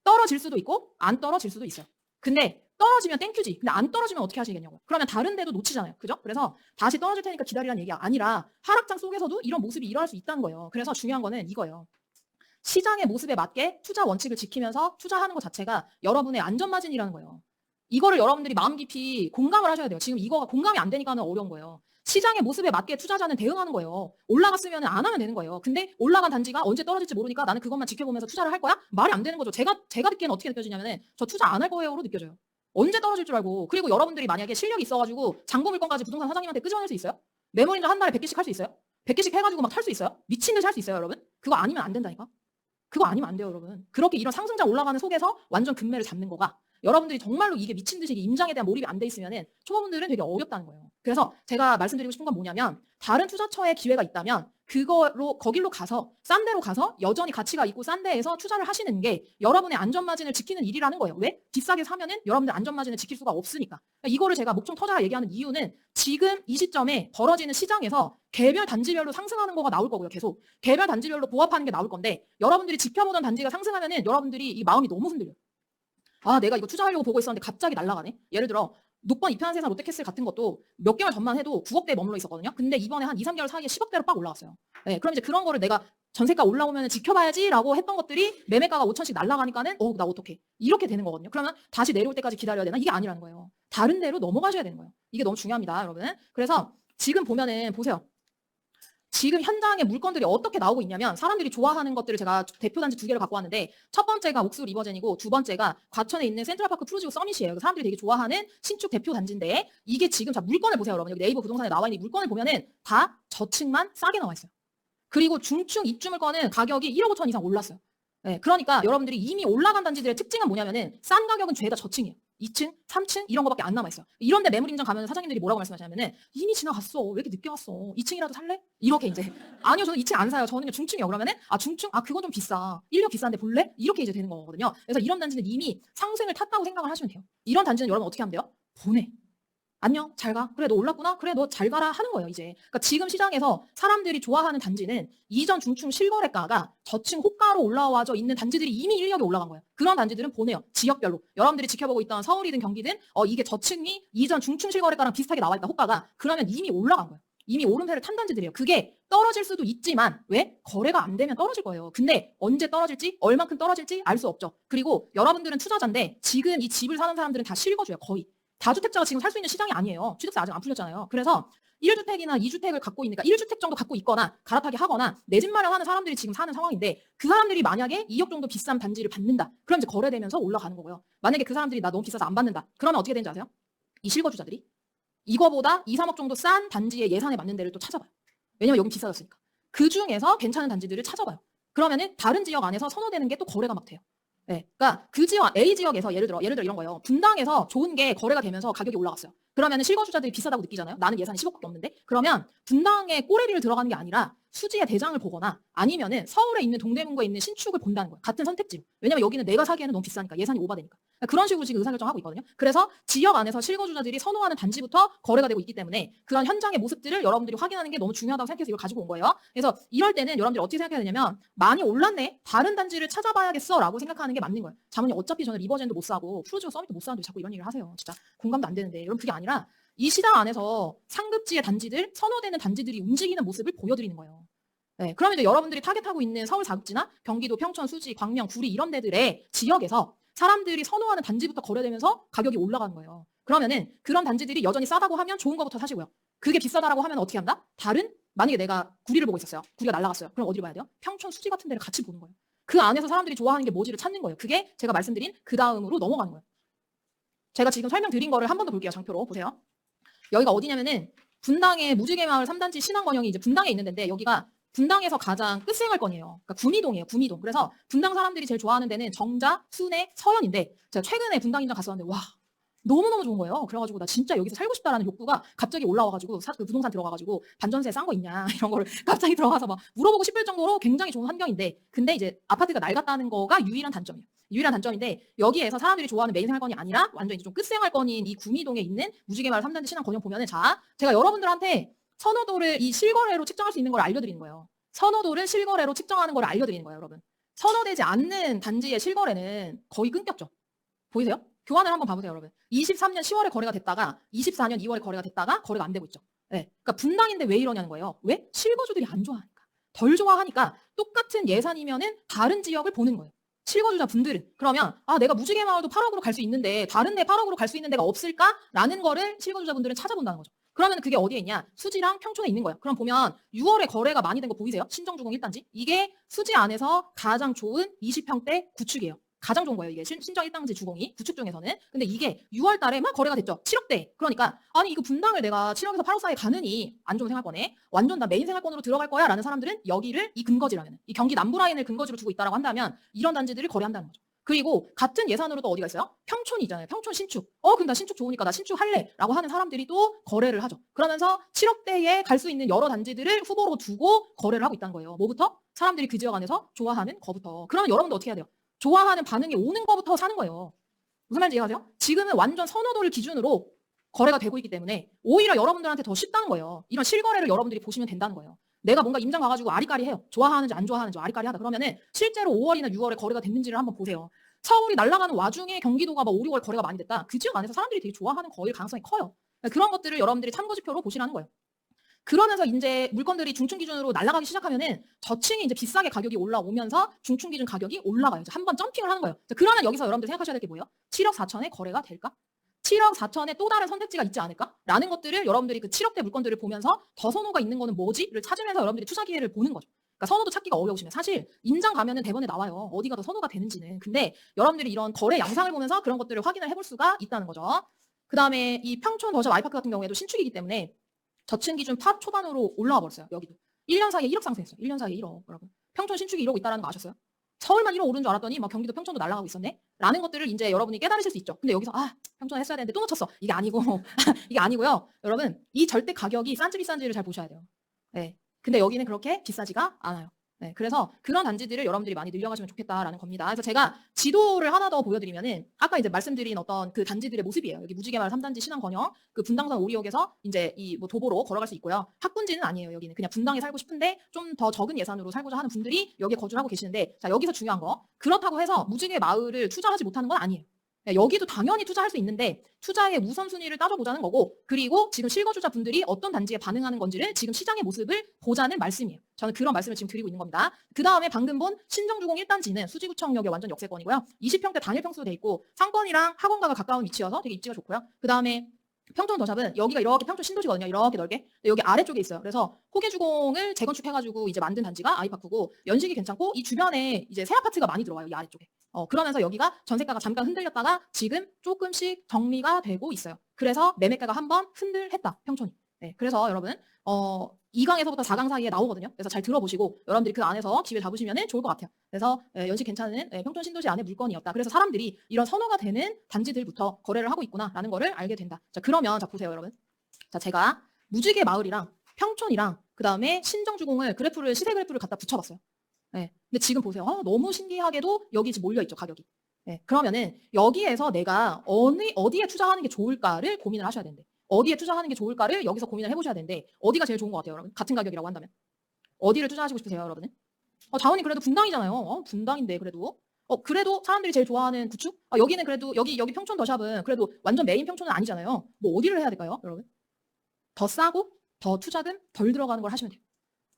떨어질 수도 있고 안 떨어질 수도 있어요. 근데 떨어지면 땡큐지. 근데 안 떨어지면 어떻게 하시겠냐고요. 그러면 다른 데도 놓치잖아요. 그죠? 그래서 다시 떨어질 테니까 기다리란 얘기가 아니라 하락장 속에서도 이런 모습이 일어날 수 있다는 거예요. 그래서 중요한 거는 이거예요. 시장의 모습에 맞게 투자 원칙을 지키면서 투자하는 것 자체가 여러분의 안전마진이라는 거예요. 이거를 여러분들이 마음 깊이 공감을 하셔야 돼요. 지금 이거가 공감이 안 되니까는 어려운 거예요. 시장의 모습에 맞게 투자자는 대응하는 거예요. 올라갔으면 안 하면 되는 거예요. 근데 올라간 단지가 언제 떨어질지 모르니까 나는 그것만 지켜보면서 투자를 할 거야? 말이 안 되는 거죠. 제가 듣기에는 어떻게 느껴지냐면은 저 투자 안 할 거예요로 느껴져요. 언제 떨어질 줄 알고. 그리고 여러분들이 만약에 실력이 있어가지고 잔고 물건까지 부동산 사장님한테 끄집어낼 수 있어요? 메모리를 한 달에 100개씩 할 수 있어요? 100개씩 해가지고 막 탈 수 있어요? 미친 듯이 할 수 있어요, 여러분? 그거 아니면 안 된다니까? 그거 아니면 안 돼요, 여러분. 그렇게 이런 상승장 올라가는 속에서 완전 금매를 잡는 거가 여러분들이 정말로 이게 미친 듯이 임장에 대한 몰입이 안 돼 있으면은 초보분들은 되게 어렵다는 거예요. 그래서 제가 말씀드리고 싶은 건 뭐냐면 다른 투자처에 기회가 있다면 거길로 가서 싼 데로 가서 여전히 가치가 있고 싼 데에서 투자를 하시는 게 여러분의 안전마진을 지키는 일이라는 거예요. 왜? 비싸게 사면은 여러분들 안전마진을 지킬 수가 없으니까. 그러니까 이거를 제가 목청 터져라 얘기하는 이유는 지금 이 시점에 벌어지는 시장에서 개별 단지별로 상승하는 거가 나올 거고요. 계속 개별 단지별로 보합하는 게 나올 건데 여러분들이 지켜보던 단지가 상승하면은 여러분들이 이 마음이 너무 흔들려요. 아, 내가 이거 투자하려고 보고 있었는데 갑자기 날아가네. 예를 들어 녹번 이편한세상 롯데캐슬 같은 것도 몇 개월 전만 해도 9억대에 머물러 있었거든요. 근데 이번에 한 2, 3개월 사이에 10억대로 빡 올라갔어요. 네, 그럼 이제 그런 거를 내가 전세가 올라오면 지켜봐야지라고 했던 것들이 매매가가 5천씩 날아가니까는 나 어떡해. 이렇게 되는 거거든요. 그러면 다시 내려올 때까지 기다려야 되나? 이게 아니라는 거예요. 다른 데로 넘어가셔야 되는 거예요. 이게 너무 중요합니다, 여러분. 그래서 지금 보면은 보세요. 지금 현장에 물건들이 어떻게 나오고 있냐면 사람들이 좋아하는 것들을 제가 대표 단지 2개를 갖고 왔는데 첫 번째가 옥수 리버젠이고 두 번째가 과천에 있는 센트럴파크 푸르지오 서밋이에요. 사람들이 되게 좋아하는 신축 대표 단지인데 이게 지금 자 물건을 보세요, 여러분. 여기 네이버 부동산에 나와 있는 이 물건을 보면은 다 저층만 싸게 나와 있어요. 그리고 중층 입주 물건은 가격이 1억 5천 이상 올랐어요. 네, 그러니까 여러분들이 이미 올라간 단지들의 특징은 뭐냐면은 싼 가격은 죄다 저층이에요. 2층, 3층 이런 거밖에 안 남아있어요. 이런데 매물 인정 가면 사장님들이 뭐라고 말씀하시냐면은 이미 지나갔어. 왜 이렇게 늦게 왔어? 2층이라도 살래? 이렇게 이제 아니요 저는 2층 안 사요. 저는 중층이요. 그러면은 중층? 그건 좀 비싸. 1력 비싼데 볼래? 이렇게 이제 되는 거거든요. 그래서 이런 단지는 이미 상승을 탔다고 생각을 하시면 돼요. 이런 단지는 여러분 어떻게 하면 돼요? 보내. 안녕, 잘 가. 그래, 너 올랐구나? 그래, 너 잘 가라 하는 거예요, 이제. 그러니까 지금 시장에서 사람들이 좋아하는 단지는 이전 중층 실거래가가 저층 호가로 올라와져 있는 단지들이 이미 인력이 올라간 거예요. 그런 단지들은 보내요, 지역별로. 여러분들이 지켜보고 있던 서울이든 경기든 이게 저층이 이전 중층 실거래가랑 비슷하게 나와 있다, 호가가. 그러면 이미 올라간 거예요. 이미 오름세를 탄 단지들이에요. 그게 떨어질 수도 있지만 왜? 거래가 안 되면 떨어질 거예요. 근데 언제 떨어질지, 얼만큼 떨어질지 알 수 없죠. 그리고 여러분들은 투자자인데 지금 이 집을 사는 사람들은 다 실거주예요, 거의. 다주택자가 지금 살 수 있는 시장이 아니에요. 취득세 아직 안 풀렸잖아요. 그래서 1주택이나 2주택을 갖고 있으니까 1주택 정도 갖고 있거나 갈아타기 하거나 내 집 마련하는 사람들이 지금 사는 상황인데 그 사람들이 만약에 2억 정도 비싼 단지를 받는다. 그럼 이제 거래되면서 올라가는 거고요. 만약에 그 사람들이 나 너무 비싸서 안 받는다. 그러면 어떻게 되는지 아세요? 이 실거주자들이 이거보다 2, 3억 정도 싼 단지의 예산에 맞는 데를 또 찾아봐요. 왜냐면 여긴 비싸졌으니까. 그 중에서 괜찮은 단지들을 찾아봐요. 그러면은 다른 지역 안에서 선호되는 게 또 거래가 막 돼요. 네, 그러니까 그 지역 A 지역에서 예를 들어 이런 거예요. 분당에서 좋은 게 거래가 되면서 가격이 올라갔어요. 그러면은 실거주자들이 비싸다고 느끼잖아요. 나는 예산이 10억밖에 없는데. 그러면 분당에 꼬레리를 들어가는 게 아니라 수지의 대장을 보거나 아니면은 서울에 있는 동대문구에 있는 신축을 본다는 거예요. 같은 선택지로. 왜냐면 여기는 내가 사기에는 너무 비싸니까 예산이 오바되니까. 그러니까 그런 식으로 지금 의사결정하고 있거든요. 그래서 지역 안에서 실거주자들이 선호하는 단지부터 거래가 되고 있기 때문에 그런 현장의 모습들을 여러분들이 확인하는 게 너무 중요하다고 생각해서 이걸 가지고 온 거예요. 그래서 이럴 때는 여러분들이 어떻게 생각해야 되냐면 많이 올랐네. 다른 단지를 찾아봐야겠어 라고 생각하는 게 맞는 거예요. 자문님 어차피 저는 리버젠도 못 사고 푸르지오 서밋도 못 사는데 자꾸 이런 얘기를 하세요. 진짜 공감도 안 되는데. 여러분 그게 아니라 이 시장 안에서 상급지의 단지들, 선호되는 단지들이 움직이는 모습을 보여드리는 거예요. 네, 그러면 이제 여러분들이 타겟하고 있는 서울 4급지나 경기도 평촌, 수지, 광명, 구리 이런 데들의 지역에서 사람들이 선호하는 단지부터 거래되면서 가격이 올라가는 거예요. 그러면은 그런 단지들이 여전히 싸다고 하면 좋은 거부터 사시고요. 그게 비싸다라고 하면 어떻게 한다? 만약에 내가 구리를 보고 있었어요. 구리가 날아갔어요. 그럼 어디를 봐야 돼요? 평촌, 수지 같은 데를 같이 보는 거예요. 그 안에서 사람들이 좋아하는 게 뭐지를 찾는 거예요. 그게 제가 말씀드린 그 다음으로 넘어가는 거예요. 제가 지금 설명드린 거를 한 번 더 볼게요. 장표로 보세요. 여기가 어디냐면은 분당의 무지개마을 3단지 신항건영이 이제 분당에 있는 데인데 여기가 분당에서 가장 끝생활권이에요. 그러니까 구미동이에요. 구미동. 그래서 분당 사람들이 제일 좋아하는 데는 정자, 순회, 서현인데 제가 최근에 분당 인장 갔었는데 와 너무너무 좋은 거예요. 그래가지고 나 진짜 여기서 살고 싶다라는 욕구가 갑자기 올라와가지고 그 부동산 들어가가지고 반전세 싼 거 있냐 이런 거를 갑자기 들어가서 막 물어보고 싶을 정도로 굉장히 좋은 환경인데 근데 이제 아파트가 낡았다는 거가 유일한 단점이에요. 유일한 단점인데 여기에서 사람들이 좋아하는 메인 생활권이 아니라 완전 이제 좀 끝생활권인 이 구미동에 있는 무지개마을 3단지 신항건영 보면은 자 제가 여러분들한테 선호도를 이 실거래로 측정할 수 있는 걸 알려드리는 거예요. 선호도를 실거래로 측정하는 걸 알려드리는 거예요, 여러분. 선호되지 않는 단지의 실거래는 거의 끊겼죠. 보이세요? 교환을 한번 봐보세요, 여러분. 23년 10월에 거래가 됐다가 24년 2월에 거래가 됐다가 거래가 안 되고 있죠. 네. 그러니까 분당인데 왜 이러냐는 거예요. 왜? 실거주들이 안 좋아하니까. 덜 좋아하니까 똑같은 예산이면은 다른 지역을 보는 거예요. 실거주자 분들은 그러면 내가 무지개 마을도 8억으로 갈 수 있는데 다른 데 8억으로 갈 수 있는 데가 없을까라는 거를 실거주자 분들은 찾아본다는 거죠. 그러면 그게 어디에 있냐? 수지랑 평촌에 있는 거예요. 그럼 보면 6월에 거래가 많이 된 거 보이세요? 신정주공 1단지. 이게 수지 안에서 가장 좋은 20평대 구축이에요. 가장 좋은 거예요. 이게 신정 1단지 주공이 구축 중에서는. 근데 이게 6월 달에 막 거래가 됐죠. 7억대. 그러니까 아니 이거 분당을 내가 7억에서 8억 사이에 가느니 안 좋은 생활권에 완전 나 메인 생활권으로 들어갈 거야 라는 사람들은 여기를 이 근거지라면 이 경기 남부 라인을 근거지로 두고 있다라고 한다면 이런 단지들을 거래한다는 거죠. 그리고 같은 예산으로 또 어디가 있어요? 평촌이 있잖아요. 평촌 신축. 그럼 나 신축 좋으니까 나 신축 할래 라고 하는 사람들이 또 거래를 하죠. 그러면서 7억대에 갈 수 있는 여러 단지들을 후보로 두고 거래를 하고 있다는 거예요. 뭐부터? 사람들이 그 지역 안에서 좋아하는 거부터. 그러면 여러분도 어떻게 해야 돼요? 좋아하는 반응이 오는 거부터 사는 거예요. 무슨 말인지 이해하세요? 지금은 완전 선호도를 기준으로 거래가 되고 있기 때문에 오히려 여러분들한테 더 쉽다는 거예요. 이런 실거래를 여러분들이 보시면 된다는 거예요. 내가 뭔가 임장 가가지고 아리까리 해요. 좋아하는지 안 좋아하는지 아리까리 하다 그러면은 실제로 5월이나 6월에 거래가 됐는지를 한번 보세요. 서울이 날아가는 와중에 경기도가 막 5, 6월 거래가 많이 됐다. 그 지역 안에서 사람들이 되게 좋아하는 거일 가능성이 커요. 그런 것들을 여러분들이 참고지표로 보시라는 거예요. 그러면서 이제 물건들이 중층 기준으로 날아가기 시작하면은 저층이 이제 비싸게 가격이 올라오면서 중층 기준 가격이 올라가요. 한번 점핑을 하는 거예요. 그러면 여기서 여러분들 생각하셔야 될 게 뭐예요? 7억 4천에 거래가 될까? 7억 4천에 또 다른 선택지가 있지 않을까? 라는 것들을 여러분들이 그 7억대 물건들을 보면서 더 선호가 있는 거는 뭐지?를 찾으면서 여러분들이 투자 기회를 보는 거죠. 그러니까 선호도 찾기가 어려우시면 사실 임장 가면은 대본에 나와요. 어디가 더 선호가 되는지는. 근데 여러분들이 이런 거래 양상을 보면서 그런 것들을 확인을 해볼 수가 있다는 거죠. 그 다음에 이 평촌 더샵 아이파크 같은 경우에도 신축이기 때문에 저층 기준 팟 초반으로 올라와 버렸어요. 여기도. 1년 사이에 1억 상승했어요. 1년 사이에 1억. 여러분. 평촌 신축이 이러고 있다는 거 아셨어요? 서울만 1억 오른 줄 알았더니 막 경기도 평촌도 날아가고 있었네? 라는 것들을 이제 여러분이 깨달으실 수 있죠. 근데 여기서 평촌 했어야 되는데 또 놓쳤어. 이게 아니고 이게 아니고요. 여러분 이 절대 가격이 싼지 비싼지를 잘 보셔야 돼요. 네. 근데 여기는 그렇게 비싸지가 않아요. 네, 그래서 그런 단지들을 여러분들이 많이 늘려가시면 좋겠다라는 겁니다. 그래서 제가 지도를 하나 더 보여드리면은 아까 이제 말씀드린 어떤 그 단지들의 모습이에요. 여기 무지개마을 3단지 신안건영, 그 분당선 오리역에서 이제 이 뭐 도보로 걸어갈 수 있고요. 학군지는 아니에요. 여기는 그냥 분당에 살고 싶은데 좀 더 적은 예산으로 살고자 하는 분들이 여기에 거주를 하고 계시는데 자 여기서 중요한 거 그렇다고 해서 무지개 마을을 투자하지 못하는 건 아니에요. 여기도 당연히 투자할 수 있는데 투자의 우선순위를 따져보자는 거고 그리고 지금 실거주자 분들이 어떤 단지에 반응하는 건지를 지금 시장의 모습을 보자는 말씀이에요. 저는 그런 말씀을 지금 드리고 있는 겁니다. 그 다음에 방금 본 신정주공 1단지는 수지구청역의 완전 역세권이고요. 20평대 단일 평수로 돼 있고 상권이랑 학원가가 가까운 위치여서 되게 입지가 좋고요. 그 다음에 평촌 더샵은 여기가 이렇게 평촌 신도시거든요. 이렇게 넓게. 여기 아래쪽에 있어요. 그래서 호계주공을 재건축해가지고 이제 만든 단지가 아이파크고 연식이 괜찮고 이 주변에 이제 새 아파트가 많이 들어와요. 이 아래쪽에. 그러면서 여기가 전세가가 잠깐 흔들렸다가 지금 조금씩 정리가 되고 있어요. 그래서 매매가가 한번 흔들했다. 평촌이. 네, 그래서 여러분 2강에서부터 4강 사이에 나오거든요. 그래서 잘 들어보시고 여러분들이 그 안에서 기회 잡으시면 좋을 것 같아요. 그래서 연식 괜찮은 평촌 신도시 안에 물건이었다. 그래서 사람들이 이런 선호가 되는 단지들부터 거래를 하고 있구나라는 거를 알게 된다. 자 그러면 자 보세요 여러분. 자 제가 무지개 마을이랑 평촌이랑 그 다음에 신정주공을 시세 그래프를 갖다 붙여봤어요. 네. 근데 지금 보세요. 너무 신기하게도 여기 지금 몰려있죠 가격이. 네. 그러면은 여기에서 내가 어디에 투자하는 게 좋을까를 고민을 하셔야 되는데 어디에 투자하는 게 좋을까를 여기서 고민을 해보셔야 되는데 어디가 제일 좋은 것 같아요 여러분? 같은 가격이라고 한다면 어디를 투자하시고 싶으세요 여러분은? 자원이 그래도 분당이잖아요. 분당인데 그래도 그래도 사람들이 제일 좋아하는 구축? 여기는 그래도 여기 평촌 더샵은 그래도 완전 메인 평촌은 아니잖아요. 뭐 어디를 해야 될까요 여러분? 더 싸고 더 투자금 덜 들어가는 걸 하시면 돼요.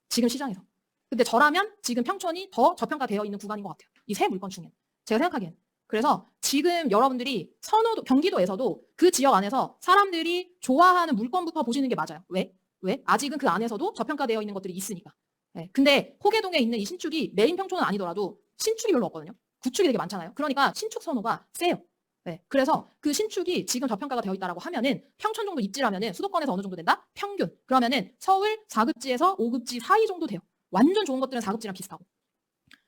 지금 시장에서. 근데 저라면 지금 평촌이 더 저평가되어 있는 구간인 것 같아요. 이 세 물건 중에. 제가 생각하기엔. 그래서 지금 여러분들이 경기도에서도 그 지역 안에서 사람들이 좋아하는 물건부터 보시는 게 맞아요. 왜? 아직은 그 안에서도 저평가되어 있는 것들이 있으니까. 네. 근데 호계동에 있는 이 신축이 메인 평촌은 아니더라도 신축이 별로 없거든요. 구축이 되게 많잖아요. 그러니까 신축 선호가 세요. 네. 그래서 그 신축이 지금 저평가가 되어 있다라고 하면은 평촌 정도 입지라면은 수도권에서 어느 정도 된다? 평균. 그러면은 서울 4급지에서 5급지 사이 정도 돼요. 완전 좋은 것들은 4급지랑 비슷하고.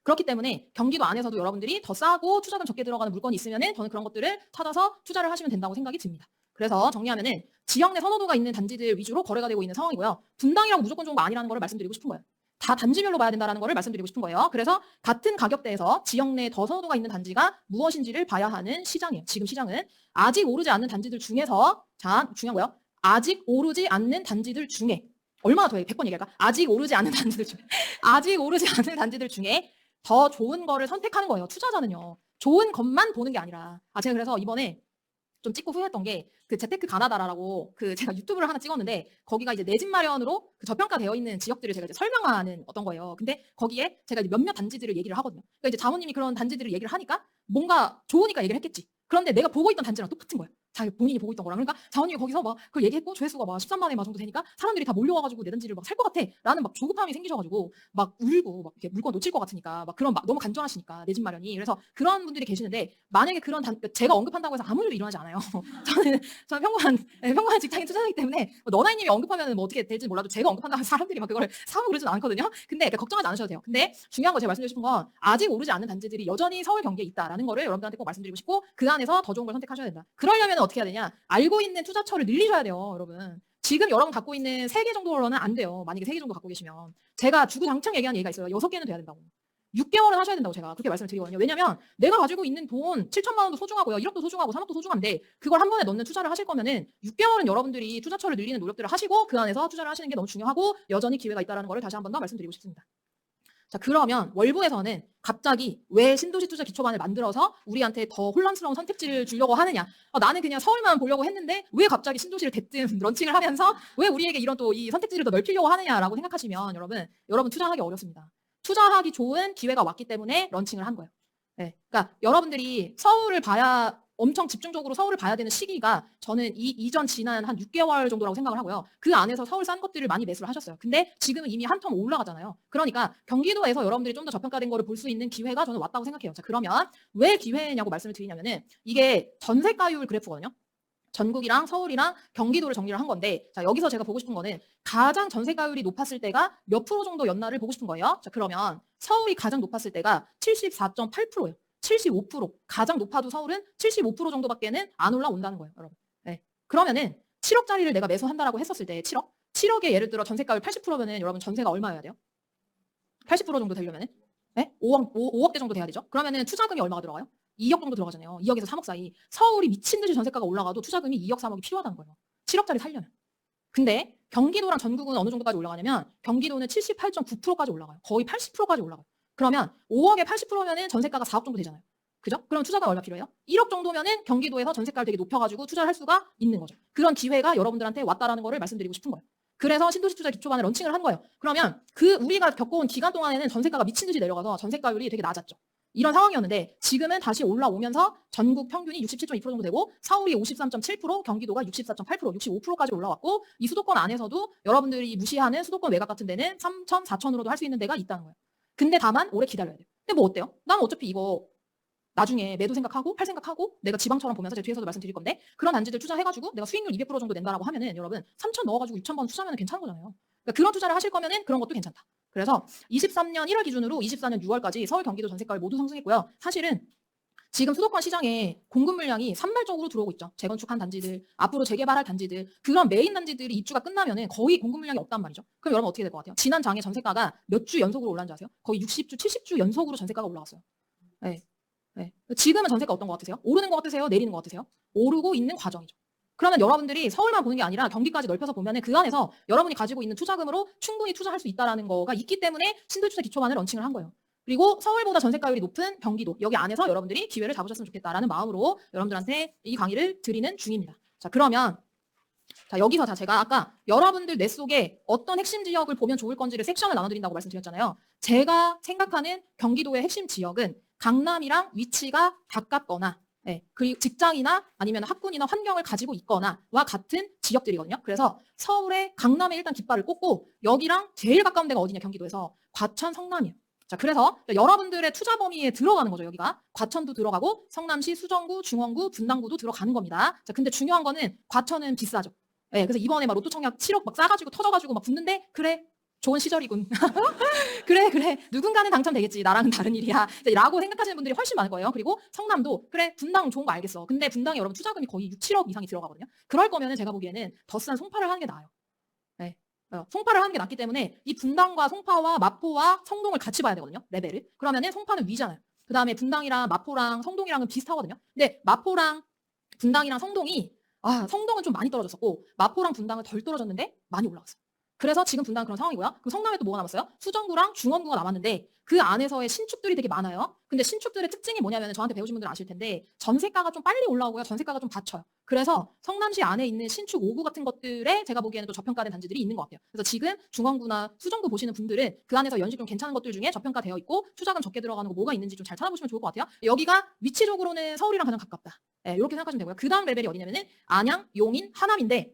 그렇기 때문에 경기도 안에서도 여러분들이 더 싸고 투자금 적게 들어가는 물건이 있으면은 저는 그런 것들을 찾아서 투자를 하시면 된다고 생각이 듭니다. 그래서 정리하면은 지역 내 선호도가 있는 단지들 위주로 거래가 되고 있는 상황이고요. 분당이라고 무조건 좋은 거 아니라는 걸 말씀드리고 싶은 거예요. 다 단지별로 봐야 된다는 걸 말씀드리고 싶은 거예요. 그래서 같은 가격대에서 지역 내 더 선호도가 있는 단지가 무엇인지를 봐야 하는 시장이에요. 지금 시장은 아직 오르지 않는 단지들 중에서 자 중요한 거요. 아직 오르지 않는 단지들 중에 얼마나 더 100번 얘기할까? 아직 오르지 않는 단지들 중에 아직 오르지 않는 단지들 중에 더 좋은 거를 선택하는 거예요. 투자자는요. 좋은 것만 보는 게 아니라 제가 그래서 이번에 좀 찍고 후회했던 게 그 재테크 가나다라라고 그 제가 유튜브를 하나 찍었는데 거기가 이제 내 집 마련으로 그 저평가되어 있는 지역들을 제가 이제 설명하는 어떤 거예요. 근데 거기에 제가 이제 몇몇 단지들을 얘기를 하거든요. 그러니까 이제 자모님이 그런 단지들을 얘기를 하니까 뭔가 좋으니까 얘기를 했겠지. 그런데 내가 보고 있던 단지랑 똑같은 거야. 자기 본인이 보고 있던 거랑. 그러니까 자모님이 거기서 막 그걸 얘기했고 조회수가 막 13만회 정도 되니까 사람들이 다 몰려와가지고 내 단지를 막 살 것 같아. 라는 막 조급함이 생기셔가지고 막 울고 막 이렇게 물건 놓칠 것 같으니까 막 그런 막 너무 간절하시니까 내 집 마련이. 그래서 그런 분들이 계시는데 만약에 그런 제가 언급한다고 해서 아무 일도 일어나지 않아요. 저는 평범한 직장인 투자자이기 때문에 뭐 너나이님이 언급하면 뭐 어떻게 될지 몰라도 제가 언급한다고 해서 사람들이 막 그걸 사고 그러진 않거든요. 근데 걱정하지 않으셔도 돼요. 근데 중요한 거 제가 말씀드리고 싶은 건 아직 오르지 않는 단지들이 여전히 서울 경기에 있다라는 거를 여러분들한테 꼭 말씀드리고 싶고 그 안에서 더 좋은 걸 선택하셔야 된다. 그러려면 어떻게 해야 되냐? 알고 있는 투자처를 늘리셔야 돼요, 여러분. 지금 여러분 갖고 있는 3개 정도로는 안 돼요. 만약에 3개 정도 갖고 계시면. 제가 주구장창 얘기한 얘기가 있어요. 6개는 돼야 된다고. 6개월은 하셔야 된다고 제가 그렇게 말씀을 드리거든요. 왜냐면 내가 가지고 있는 돈 7천만 원도 소중하고요. 1억도 소중하고 3억도 소중한데 그걸 한 번에 넣는 투자를 하실 거면은 6개월은 여러분들이 투자처를 늘리는 노력들을 하시고 그 안에서 투자를 하시는 게 너무 중요하고 여전히 기회가 있다는 거를 다시 한 번 더 말씀드리고 싶습니다. 자, 그러면 월부에서는 갑자기 왜 신도시 투자 기초반을 만들어서 우리한테 더 혼란스러운 선택지를 주려고 하느냐. 나는 그냥 서울만 보려고 했는데 왜 갑자기 신도시를 대뜸 런칭을 하면서 왜 우리에게 이런 또 이 선택지를 더 넓히려고 하느냐라고 생각하시면 여러분 투자하기 어렵습니다. 투자하기 좋은 기회가 왔기 때문에 런칭을 한 거예요. 네. 그러니까 여러분들이 서울을 봐야 엄청 집중적으로 서울을 봐야 되는 시기가 저는 이전 지난 한 6개월 정도라고 생각을 하고요. 그 안에서 서울 싼 것들을 많이 매수를 하셨어요. 근데 지금은 이미 한 텀 올라가잖아요. 그러니까 경기도에서 여러분들이 좀 더 저평가된 거를 볼 수 있는 기회가 저는 왔다고 생각해요. 자, 그러면 왜 기회냐고 말씀을 드리냐면은 이게 전세가율 그래프거든요. 전국이랑 서울이랑 경기도를 정리를 한 건데 자 여기서 제가 보고 싶은 거는 가장 전세가율이 높았을 때가 몇 프로 정도 였나를 보고 싶은 거예요. 자 그러면 서울이 가장 높았을 때가 74.8%예요. 75% 가장 높아도 서울은 75% 정도밖에는 안 올라온다는 거예요, 여러분. 네. 그러면은 7억짜리를 내가 매수한다라고 했었을 때 7억에 예를 들어 전세가율 80%면은 여러분 전세가 얼마여야 돼요? 80% 정도 되려면은 네? 5억대 정도 돼야 되죠. 그러면은 투자금이 얼마가 들어가요? 2억 정도 들어가잖아요. 2억에서 3억 사이. 서울이 미친 듯이 전세가가 올라가도 투자금이 2억, 3억이 필요하다는 거예요. 7억짜리 살려면. 근데 경기도랑 전국은 어느 정도까지 올라가냐면 경기도는 78.9%까지 올라가요. 거의 80%까지 올라가요. 그러면 5억에 80%면은 전세가가 4억 정도 되잖아요. 그죠? 그럼 투자가 얼마 필요해요? 1억 정도면은 경기도에서 전세가를 되게 높여가지고 투자를 할 수가 있는 거죠. 그런 기회가 여러분들한테 왔다라는 거를 말씀드리고 싶은 거예요. 그래서 신도시 투자 기초반을 런칭을 한 거예요. 그러면 그 우리가 겪어온 기간 동안에는 전세가가 미친 듯이 내려가서 전세가율이 되게 낮았죠. 이런 상황이었는데 지금은 다시 올라오면서 전국 평균이 67.2% 정도 되고 서울이 53.7%, 경기도가 64.8%, 65%까지 올라왔고 이 수도권 안에서도 여러분들이 무시하는 수도권 외곽 같은 데는 3천, 4천으로도 할 수 있는 데가 있다는 거예요. 근데 다만 오래 기다려야 돼요. 근데 뭐 어때요? 나는 어차피 이거 나중에 매도 생각하고 팔 생각하고 내가 지방처럼 보면서 제 뒤에서도 말씀드릴 건데 그런 단지들 투자해가지고 내가 수익률 200% 정도 낸다라고 하면은 여러분 3천 넣어가지고 6천 번 투자하면 괜찮은 거잖아요. 그러니까 그런 투자를 하실 거면은 그런 것도 괜찮다. 그래서 23년 1월 기준으로 24년 6월까지 서울 경기도 전세가를 모두 상승했고요. 사실은 지금 수도권 시장에 공급 물량이 산발적으로 들어오고 있죠. 재건축한 단지들, 앞으로 재개발할 단지들, 그런 메인 단지들이 입주가 끝나면은 거의 공급 물량이 없단 말이죠. 그럼 여러분 어떻게 될 것 같아요? 지난 장에 전세가가 몇 주 연속으로 올랐는지 아세요? 거의 60주, 70주 연속으로 전세가가 올라왔어요. 네. 네. 지금은 전세가 어떤 것 같으세요? 오르는 것 같으세요? 내리는 것 같으세요? 오르고 있는 과정이죠. 그러면 여러분들이 서울만 보는 게 아니라 경기까지 넓혀서 보면은 그 안에서 여러분이 가지고 있는 투자금으로 충분히 투자할 수 있다라는 거가 있기 때문에 신도시투자 기초반을 런칭을 한 거예요. 그리고 서울보다 전세가율이 높은 경기도 여기 안에서 여러분들이 기회를 잡으셨으면 좋겠다라는 마음으로 여러분들한테 이 강의를 드리는 중입니다. 자 그러면 자 여기서 제가 아까 여러분들 뇌 속에 어떤 핵심 지역을 보면 좋을 건지를 섹션을 나눠드린다고 말씀드렸잖아요. 제가 생각하는 경기도의 핵심 지역은 강남이랑 위치가 가깝거나 그리고 직장이나 아니면 학군이나 환경을 가지고 있거나와 같은 지역들이거든요. 그래서 서울의 강남에 일단 깃발을 꽂고 여기랑 제일 가까운 데가 어디냐 경기도에서 과천 성남이에요. 자 그래서 여러분들의 투자 범위에 들어가는 거죠. 여기가 과천도 들어가고 성남시, 수정구, 중원구, 분당구도 들어가는 겁니다. 자 근데 중요한 거는 과천은 비싸죠. 그래서 이번에 막 로또 청약 7억 막 싸가지고 터져가지고 막 붙는데 그래 좋은 시절이군. 그래 누군가는 당첨되겠지 나랑은 다른 일이야 라고 생각하시는 분들이 훨씬 많을 거예요. 그리고 성남도 그래 분당 좋은 거 알겠어. 근데 분당에 여러분 투자금이 거의 6, 7억 이상이 들어가거든요. 그럴 거면은 제가 보기에는 더 싼 송파를 하는 게 나아요. 송파를 하는 게 낫기 때문에 이 분당과 송파와 마포와 성동을 같이 봐야 되거든요. 레벨을. 그러면은 송파는 위잖아요. 그 다음에 분당이랑 마포랑 성동이랑은 비슷하거든요. 근데 마포랑 분당이랑 성동이 성동은 좀 많이 떨어졌었고 마포랑 분당은 덜 떨어졌는데 많이 올라갔어요. 그래서 지금 분당은 그런 상황이고요. 그럼 성남에 또 뭐가 남았어요? 수정구랑 중원구가 남았는데 그 안에서의 신축들이 되게 많아요. 근데 신축들의 특징이 뭐냐면 저한테 배우신 분들은 아실 텐데 전세가가 좀 빨리 올라오고요. 전세가가 좀 받쳐요. 그래서 성남시 안에 있는 신축 5구 같은 것들에 제가 보기에는 또 저평가된 단지들이 있는 것 같아요. 그래서 지금 중원구나 수정구 보시는 분들은 그 안에서 연식 좀 괜찮은 것들 중에 저평가되어 있고 투자금 적게 들어가는 거 뭐가 있는지 좀 잘 찾아보시면 좋을 것 같아요. 여기가 위치적으로는 서울이랑 가장 가깝다. 네, 이렇게 생각하시면 되고요. 그 다음 레벨이 어디냐면은 안양, 용인, 하남인데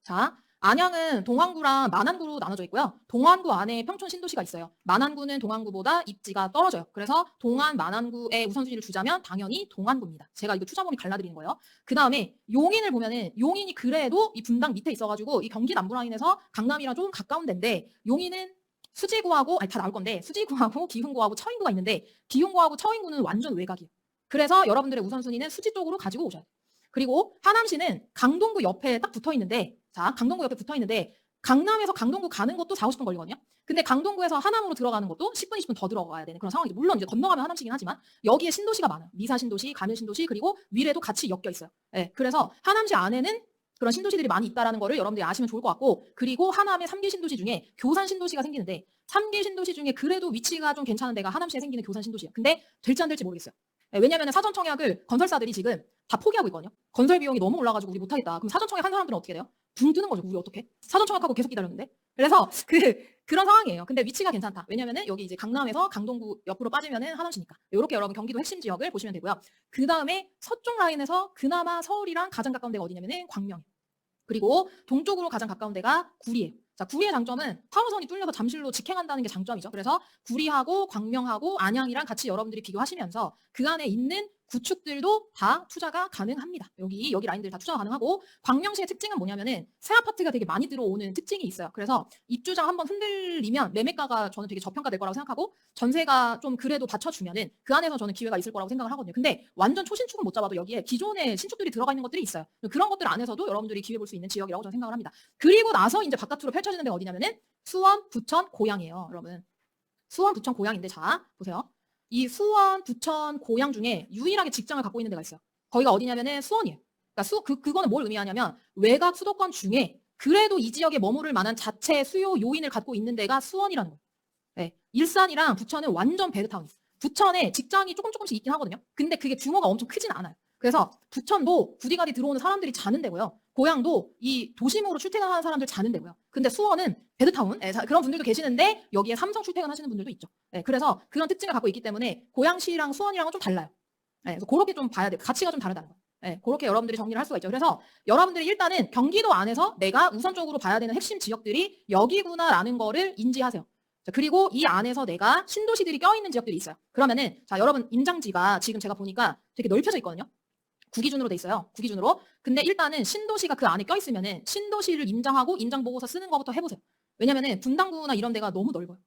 자, 안양은 동안구랑 만안구로 나눠져 있고요. 동안구 안에 평촌 신도시가 있어요. 만안구는 동안구보다 입지가 떨어져요. 그래서 동안, 만안구에 우선순위를 두자면 당연히 동안구입니다. 제가 이거 투자범위 갈라드리는 거예요. 그 다음에 용인을 보면은 용인이 그래도 이 분당 밑에 있어가지고 이 경기 남부라인에서 강남이랑 좀 가까운 데인데 용인은 수지구하고 아니 다 나올 건데 수지구하고 기흥구하고 처인구가 있는데 기흥구하고 처인구는 완전 외곽이에요. 그래서 여러분들의 우선순위는 수지 쪽으로 가지고 오셔야 돼요. 그리고 하남시는 강동구 옆에 딱 붙어 있는데 자, 강동구 옆에 붙어 있는데 강남에서 강동구 가는 것도 4, 50분 걸리거든요. 근데 강동구에서 하남으로 들어가는 것도 10분, 20분 더 들어가야 되는 그런 상황이죠. 물론 이제 건너가면 하남시긴 하지만 여기에 신도시가 많아요. 미사 신도시, 가밀 신도시 그리고 위례도 같이 엮여 있어요. 네, 그래서 하남시 안에는 그런 신도시들이 많이 있다라는 거를 여러분들이 아시면 좋을 것 같고 그리고 하남의 3기 신도시 중에 교산 신도시가 생기는데 3기 신도시 중에 그래도 위치가 좀 괜찮은 데가 하남시에 생기는 교산 신도시예요. 근데 될지 안 될지 모르겠어요. 네, 왜냐하면 사전 청약을 건설사들이 지금 다 포기하고 있거든요. 건설 비용이 너무 올라가지고 우리 못하겠다. 그럼 사전 청약 한 사람들은 어떻게 돼요? 붕 뜨는 거죠. 우리 어떻게? 사전 청약하고 계속 기다렸는데. 그래서 그런 상황이에요. 근데 위치가 괜찮다. 왜냐면은 여기 이제 강남에서 강동구 옆으로 빠지면은 하남시니까. 이렇게 여러분 경기도 핵심 지역을 보시면 되고요. 그 다음에 서쪽 라인에서 그나마 서울이랑 가장 가까운 데가 어디냐면은 광명이에요. 그리고 동쪽으로 가장 가까운 데가 구리예요. 자, 구리의 장점은 8호선이 뚫려서 잠실로 직행한다는 게 장점이죠. 그래서 구리하고 광명하고 안양이랑 같이 여러분들이 비교하시면서 그 안에 있는 구축들도 다 투자가 가능합니다. 여기 라인들 다 투자가 가능하고 광명시의 특징은 뭐냐면은 새 아파트가 되게 많이 들어오는 특징이 있어요. 그래서 입주장 한번 흔들리면 매매가가 저는 되게 저평가될 거라고 생각하고 전세가 좀 그래도 받쳐주면은 그 안에서 저는 기회가 있을 거라고 생각을 하거든요. 근데 완전 초신축은 못 잡아도 여기에 기존의 신축들이 들어가 있는 것들이 있어요. 그런 것들 안에서도 여러분들이 기회 볼 수 있는 지역이라고 저는 생각을 합니다. 그리고 나서 이제 바깥으로 펼쳐지는 데가 어디냐면은 수원, 부천, 고양이에요. 여러분. 수원, 부천, 고양인데 자, 보세요. 이 수원, 부천, 고양 중에 유일하게 직장을 갖고 있는 데가 있어요. 거기가 어디냐면은 수원이에요. 그러니까 그거는 뭘 의미하냐면 외곽 수도권 중에 그래도 이 지역에 머무를 만한 자체 수요 요인을 갖고 있는 데가 수원이라는 거예요. 네. 일산이랑 부천은 완전 베드타운이에요. 부천에 직장이 조금씩 있긴 하거든요. 근데 그게 규모가 엄청 크진 않아요. 그래서 부천도 구디가디 들어오는 사람들이 자는 데고요. 고향도 이 도심으로 출퇴근하는 사람들 자는 데고요. 근데 수원은 베드타운 그런 분들도 계시는데 여기에 삼성 출퇴근하시는 분들도 있죠. 그래서 그런 특징을 갖고 있기 때문에 고양시랑 수원이랑은 좀 달라요. 그래서 그렇게 좀 봐야 돼요. 가치가 좀 다르다는 거. 그렇게 여러분들이 정리를 할 수가 있죠. 그래서 여러분들이 일단은 경기도 안에서 내가 우선적으로 봐야 되는 핵심 지역들이 여기구나라는 거를 인지하세요. 자, 그리고 이 안에서 내가 신도시들이 껴있는 지역들이 있어요. 그러면은 자 여러분 임장지가 지금 제가 보니까 되게 넓혀져 있거든요. 구기준으로 돼 있어요. 구기준으로. 근데 일단은 신도시가 그 안에 껴있으면은 신도시를 임장하고 임장보고서 쓰는 것부터 해보세요. 왜냐면은 분당구나 이런 데가 너무 넓어요.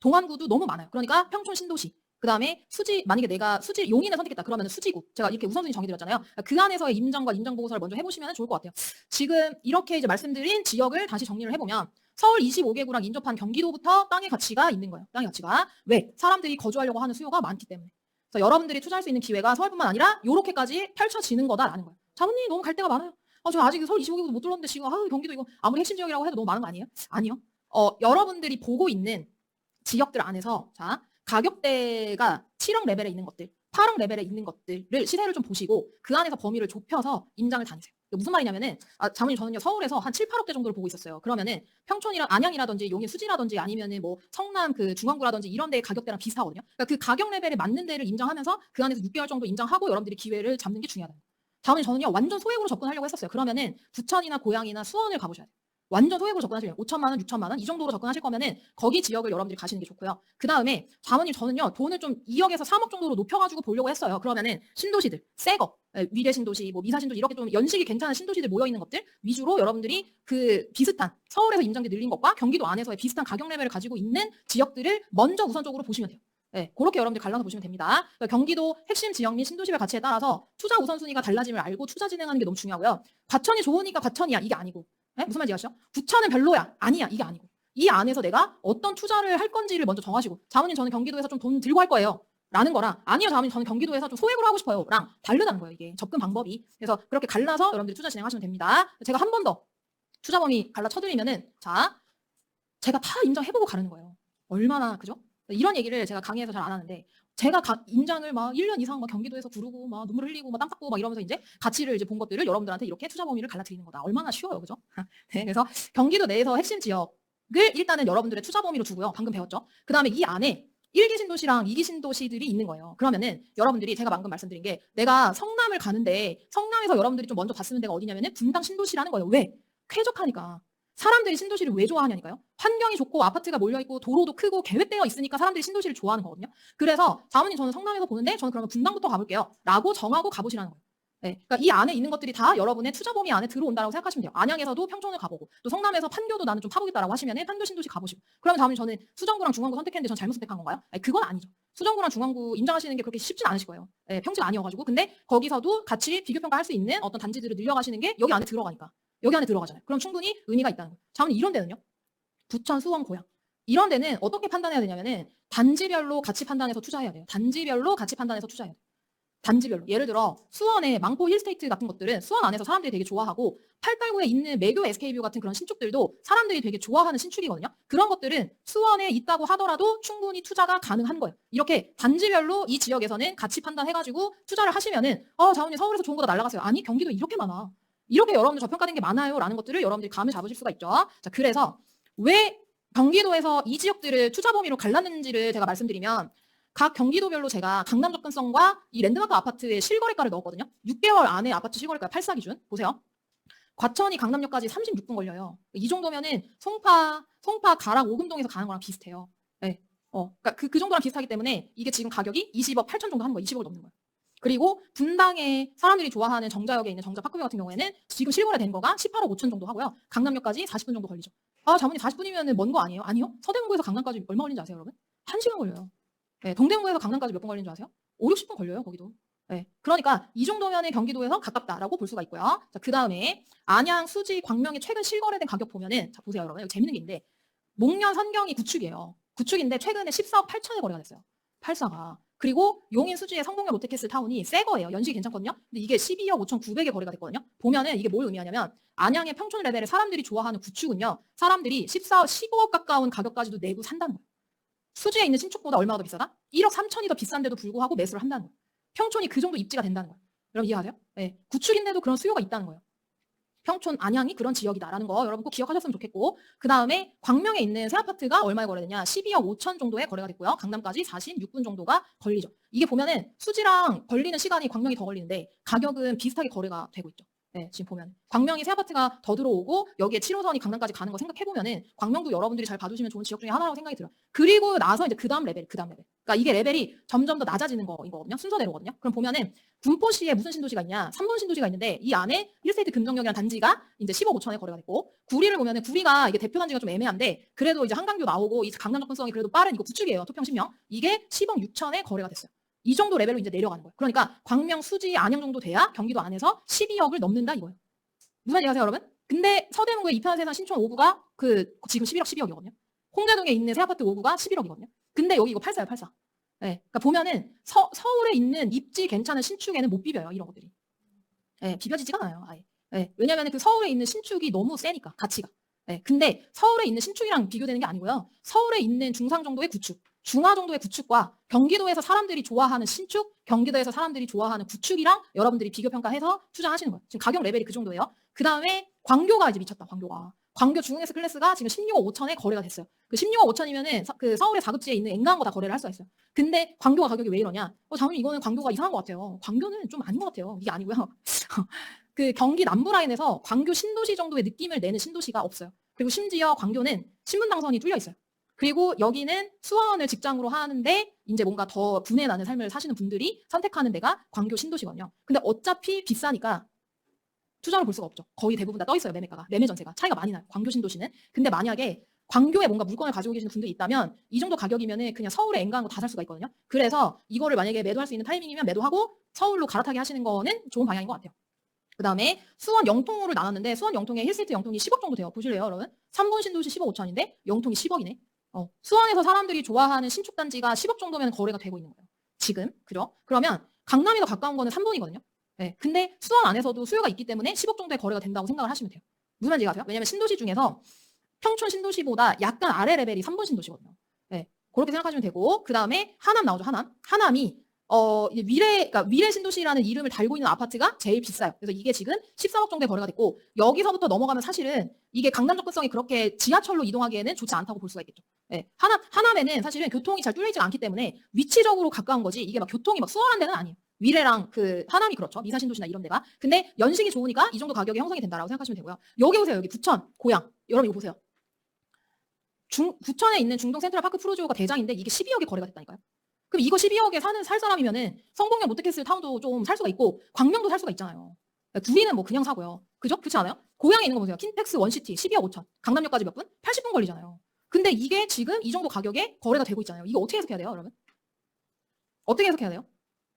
동안구도 너무 많아요. 그러니까 평촌 신도시. 그 다음에 만약에 내가 용인을 선택했다. 그러면 수지구. 제가 이렇게 우선순위 정해드렸잖아요. 그 안에서의 임장과 임장보고서를 먼저 해보시면 좋을 것 같아요. 지금 이렇게 이제 말씀드린 지역을 다시 정리를 해보면 서울 25개구랑 인접한 경기도부터 땅의 가치가 있는 거예요. 땅의 가치가. 왜? 사람들이 거주하려고 하는 수요가 많기 때문에. 그래서 여러분들이 투자할 수 있는 기회가 서울뿐만 아니라 이렇게까지 펼쳐지는 거다라는 거예요. 자문님 너무 갈 데가 많아요. 저 아직 서울 25개도 못 들었는데 지금 경기도 이거 아무리 핵심 지역이라고 해도 너무 많은 거 아니에요? 아니요. 여러분들이 보고 있는 지역들 안에서 자 가격대가 7억 레벨에 있는 것들, 8억 레벨에 있는 것들을 시세를 좀 보시고 그 안에서 범위를 좁혀서 임장을 다니세요. 무슨 말이냐면은 자문님 저는요 서울에서 한 7, 8억대 정도를 보고 있었어요. 그러면은 평촌이랑 안양이라든지 용인 수지라든지 아니면은 뭐 성남 그 중앙구라든지 이런 데의 가격대랑 비슷하거든요. 그러니까 그 가격 레벨에 맞는 데를 임장하면서 그 안에서 6개월 정도 임장하고 여러분들이 기회를 잡는 게 중요하다. 자문님 저는요 완전 소액으로 접근하려고 했었어요. 그러면은 부천이나 고양이나 수원을 가보셔야 돼요. 완전 소액으로 접근하시려면 5천만 원, 6천만 원 이 정도로 접근하실 거면은 거기 지역을 여러분들이 가시는 게 좋고요. 그 다음에 자문님 저는요 돈을 좀 2억에서 3억 정도로 높여가지고 보려고 했어요. 그러면은 신도시들, 새거, 위례 신도시, 뭐 미사 신도시 이렇게 좀 연식이 괜찮은 신도시들 모여 있는 것들 위주로 여러분들이 그 비슷한 서울에서 임장비 늘린 것과 경기도 안에서의 비슷한 가격 레벨을 가지고 있는 지역들을 먼저 우선적으로 보시면 돼요. 그렇게 여러분들 갈라서 보시면 됩니다. 그러니까 경기도 핵심 지역 및 신도시별 가치에 따라서 투자 우선순위가 달라짐을 알고 투자 진행하는 게 너무 중요하고요. 과천이 좋으니까 과천이야 이게 아니고 무슨 말인지 아시죠? 부천은 별로야 아니야 이게 아니고 이 안에서 내가 어떤 투자를 할 건지를 먼저 정하시고 자문님 저는 경기도에서 좀 돈 들고 할 거예요 라는 거랑 아니요 자문님 저는 경기도에서 좀 소액으로 하고 싶어요 랑 다르다는 거예요. 이게 접근 방법이. 그래서 그렇게 갈라서 여러분들이 투자 진행하시면 됩니다. 제가 한 번 더 투자 범위 갈라 쳐드리면은 자 제가 다 임장해보고 가르는 거예요. 얼마나, 그죠? 이런 얘기를 제가 강의에서 잘 안 하는데, 제가 임장을 막 1년 이상 막 경기도에서 구르고 막 눈물 흘리고 막 땀 닦고 막 이러면서 이제 가치를 이제 본 것들을 여러분들한테 이렇게 투자 범위를 갈라드리는 거다. 얼마나 쉬워요. 그죠? 네, 그래서 경기도 내에서 핵심 지역을 일단은 여러분들의 투자 범위로 두고요. 방금 배웠죠? 그 다음에 이 안에 1기 신도시랑 2기 신도시들이 있는 거예요. 그러면은 여러분들이 제가 방금 말씀드린 게 내가 성남을 가는데 성남에서 여러분들이 좀 먼저 봤으면 데가 어디냐면은 분당 신도시라는 거예요. 왜? 쾌적하니까. 사람들이 신도시를 왜 좋아하냐니까요. 환경이 좋고 아파트가 몰려있고 도로도 크고 계획되어 있으니까 사람들이 신도시를 좋아하는 거거든요. 그래서 사모님 저는 성남에서 보는데 저는 그러면 분당부터 가볼게요. 라고 정하고 가보시라는 거예요. 네, 그러니까 이 안에 있는 것들이 다 여러분의 투자 범위 안에 들어온다고 생각하시면 돼요. 안양에서도 평촌을 가보고 또 성남에서 판교도 나는 좀 파보겠다라고 하시면 판교 신도시 가보시고 그러면 다음에 저는 수정구랑 중앙구 선택했는데 전 잘못 선택한 건가요? 아니, 그건 아니죠. 수정구랑 중앙구 임장하시는 게 그렇게 쉽진 않으실 거예요. 네, 평지가 아니어가지고 근데 거기서도 같이 비교평가할 수 있는 어떤 단지들을 늘려가시는 게 여기 안에 들어가니까 여기 안에 들어가잖아요. 그럼 충분히 의미가 있다는 거예요. 자, 이런 데는요. 부천, 수원, 고양. 이런 데는 어떻게 판단해야 되냐면은 단지별로 가치 판단해서 투자해야 돼요. 단지별로 가치 판단해서 투자해야 돼요. 단지별로. 예를 들어 수원의 망포 힐스테이트 같은 것들은 수원 안에서 사람들이 되게 좋아하고 8달구에 있는 매교 SK뷰 같은 그런 신축들도 사람들이 되게 좋아하는 신축이거든요. 그런 것들은 수원에 있다고 하더라도 충분히 투자가 가능한 거예요. 이렇게 단지별로 이 지역에서는 가치 판단해가지고 투자를 하시면은 자원이 서울에서 좋은 거다 날라갔어요. 아니 경기도 이렇게 많아. 이렇게 여러분들 저평가된 게 많아요 라는 것들을 여러분들이 감을 잡으실 수가 있죠. 자, 그래서 왜 경기도에서 이 지역들을 투자 범위로 갈랐는지를 제가 말씀드리면 각 경기도별로 제가 강남 접근성과 이 랜드마크 아파트의 실거래가를 넣었거든요. 6개월 안에 아파트 실거래가 8사 기준 보세요. 과천이 강남역까지 36분 걸려요. 이 정도면은 송파 가락 오금동에서 가는 거랑 비슷해요. 네. 그러니까 그 정도랑 비슷하기 때문에 이게 지금 가격이 20억 8천 정도 하는 거예요. 20억을 넘는 거예요. 그리고 분당에 사람들이 좋아하는 정자역에 있는 정자 파크뷰 같은 경우에는 지금 실거래된 거가 18억 5천 정도 하고요. 강남역까지 40분 정도 걸리죠. 자문이 40분이면 먼 거 아니에요? 아니요. 서대문구에서 강남까지 얼마 걸리는지 아세요, 여러분? 1시간 걸려요. 네, 동대문구에서 강남까지 몇 분 걸리는 줄 아세요? 5, 60분 걸려요, 거기도. 네, 그러니까 이 정도면은 경기도에서 가깝다라고 볼 수가 있고요. 자, 그 다음에 안양, 수지, 광명이 최근 실거래된 가격 보면은 자, 보세요, 여러분. 여기 재밌는 게 있는데 목련, 선경이 구축이에요. 구축인데 최근에 14억 8천에 거래가 됐어요. 8사가. 그리고 용인, 수지의 성동역 롯데캐슬 타운이 새 거예요. 연식이 괜찮거든요. 근데 이게 12억 5천 9백에 거래가 됐거든요. 보면은 이게 뭘 의미하냐면 안양의 평촌 레벨을 사람들이 좋아하는 구축은요. 사람들이 14억, 15억 가까운 가격까지도 내고 산다는 거예요. 수지에 있는 신축보다 얼마가 더 비싸다? 1억 3천이 더 비싼데도 불구하고 매수를 한다는 거예요. 평촌이 그 정도 입지가 된다는 거예요. 여러분 이해하세요? 네. 구축인데도 그런 수요가 있다는 거예요. 평촌, 안양이 그런 지역이다라는 거 여러분 꼭 기억하셨으면 좋겠고 그 다음에 광명에 있는 새 아파트가 얼마에 거래되냐 12억 5천 정도에 거래가 됐고요. 강남까지 46분 정도가 걸리죠. 이게 보면은 수지랑 걸리는 시간이 광명이 더 걸리는데 가격은 비슷하게 거래가 되고 있죠. 네, 지금 보면 광명이 새 아파트가 더 들어오고 여기에 7호선이 강남까지 가는 거 생각해보면은 광명도 여러분들이 잘 봐두시면 좋은 지역 중에 하나라고 생각이 들어요. 그리고 나서 이제 그 다음 레벨. 그러니까 이게 레벨이 점점 더 낮아지는 거인 거거든요. 순서대로거든요. 그럼 보면은 군포시에 무슨 신도시가 있냐? 3분 신도시가 있는데 이 안에 1세트 금정역이라는 단지가 이제 15억 5천에 거래가 됐고 구리를 보면은 구리가 이게 대표 단지가 좀 애매한데 그래도 이제 한강뷰 나오고 이 강남 접근성이 그래도 빠른 이거 구축이에요. 토평 10명. 이게 10억 6천에 거래가 됐어요. 이 정도 레벨로 이제 내려가는 거예요. 그러니까 광명, 수지, 안양 정도 돼야 경기도 안에서 12억을 넘는다 이거예요. 무슨 얘기하세요, 여러분? 근데 서대문구의 이편세산 신촌 5구가 지금 11억 12억이거든요. 홍대동에 있는 새 아파트 5구가 11억이거든요. 근데 여기 이거 8사예요, 8사. 네, 그러니까 보면은 서울에 있는 입지 괜찮은 신축에는 못 비벼요, 이런 것들이. 네, 비벼지지가 않아요, 아예. 네, 왜냐하면 그 서울에 있는 신축이 너무 세니까 가치가. 네, 근데 서울에 있는 신축이랑 비교되는 게 아니고요. 서울에 있는 중상 정도의 구축, 중하 정도의 구축과 경기도에서 사람들이 좋아하는 신축, 경기도에서 사람들이 좋아하는 구축이랑 여러분들이 비교 평가해서 투자하시는 거예요. 지금 가격 레벨이 그 정도예요. 그 다음에 광교가 이제 미쳤다, 광교가. 광교 중흥S 클래스가 지금 16억 5천에 거래가 됐어요. 그 16억 5천이면은 그 서울의 4급지에 있는 엔간한 거 다 거래를 할 수가 있어요. 근데 광교가 가격이 왜 이러냐? 장모님 이거는 광교가 이상한 것 같아요. 광교는 좀 아닌 것 같아요. 이게 아니고요. 그 경기 남부 라인에서 광교 신도시 정도의 느낌을 내는 신도시가 없어요. 그리고 심지어 광교는 신분당선이 뚫려 있어요. 그리고 여기는 수원을 직장으로 하는데 이제 뭔가 더 분해 나는 삶을 사시는 분들이 선택하는 데가 광교 신도시거든요. 근데 어차피 비싸니까 투자를 볼 수가 없죠. 거의 대부분 다 떠 있어요. 매매가가. 매매 전세가. 차이가 많이 나요. 광교 신도시는. 근데 만약에 광교에 뭔가 물건을 가지고 계시는 분들이 있다면 이 정도 가격이면은 그냥 서울에 엔간한 거 다 살 수가 있거든요. 그래서 이거를 만약에 매도할 수 있는 타이밍이면 매도하고 서울로 갈아타게 하시는 거는 좋은 방향인 것 같아요. 그 다음에 수원 영통으로 나눴는데 수원 영통에 힐스테이트 영통이 10억 정도 돼요. 보실래요, 여러분? 3분 신도시 15억 5천인데 영통이 10억이네. 수원에서 사람들이 좋아하는 신축 단지가 10억 정도면 거래가 되고 있는 거예요. 지금. 그죠? 그러면 강남이 더 가까운 거는 3분이거든요. 네. 근데 수원 안에서도 수요가 있기 때문에 10억 정도의 거래가 된다고 생각을 하시면 돼요. 무슨 말인지 아세요? 왜냐면 신도시 중에서 평촌 신도시보다 약간 아래 레벨이 3번 신도시거든요. 네, 그렇게 생각하시면 되고 그 다음에 하남 나오죠. 하남이 이제 그러니까 미래 신도시라는 이름을 달고 있는 아파트가 제일 비싸요. 그래서 이게 지금 13억 정도에 거래가 됐고 여기서부터 넘어가면 사실은 이게 강남 접근성이 그렇게 지하철로 이동하기에는 좋지 않다고 볼 수가 있겠죠. 네, 하남에는 사실은 교통이 잘 뚫리지 않기 때문에 위치적으로 가까운 거지 이게 막 교통이 막 수월한 데는 아니에요. 미래랑 그 하남이 그렇죠. 미사신도시나 이런 데가. 근데 연식이 좋으니까 이 정도 가격이 형성이 된다라고 생각하시면 되고요. 여기 보세요. 여기 부천, 고양. 여러분 이거 보세요. 부천에 있는 중동 센트럴파크 프로지오가 대장인데 이게 12억에 거래가 됐다니까요. 그럼 이거 12억에 살 사람이면은 성동역 롯데캐슬 타운도 좀 살 수가 있고 광명도 살 수가 있잖아요. 구리는 뭐 그냥 사고요. 그죠? 그렇지 않아요? 고향에 있는 거 보세요. 킨텍스 원시티 12억 5천. 강남역까지 몇 분? 80분 걸리잖아요. 근데 이게 지금 이 정도 가격에 거래가 되고 있잖아요. 이거 어떻게 해석해야 돼요, 여러분? 어떻게 해석해야 돼요?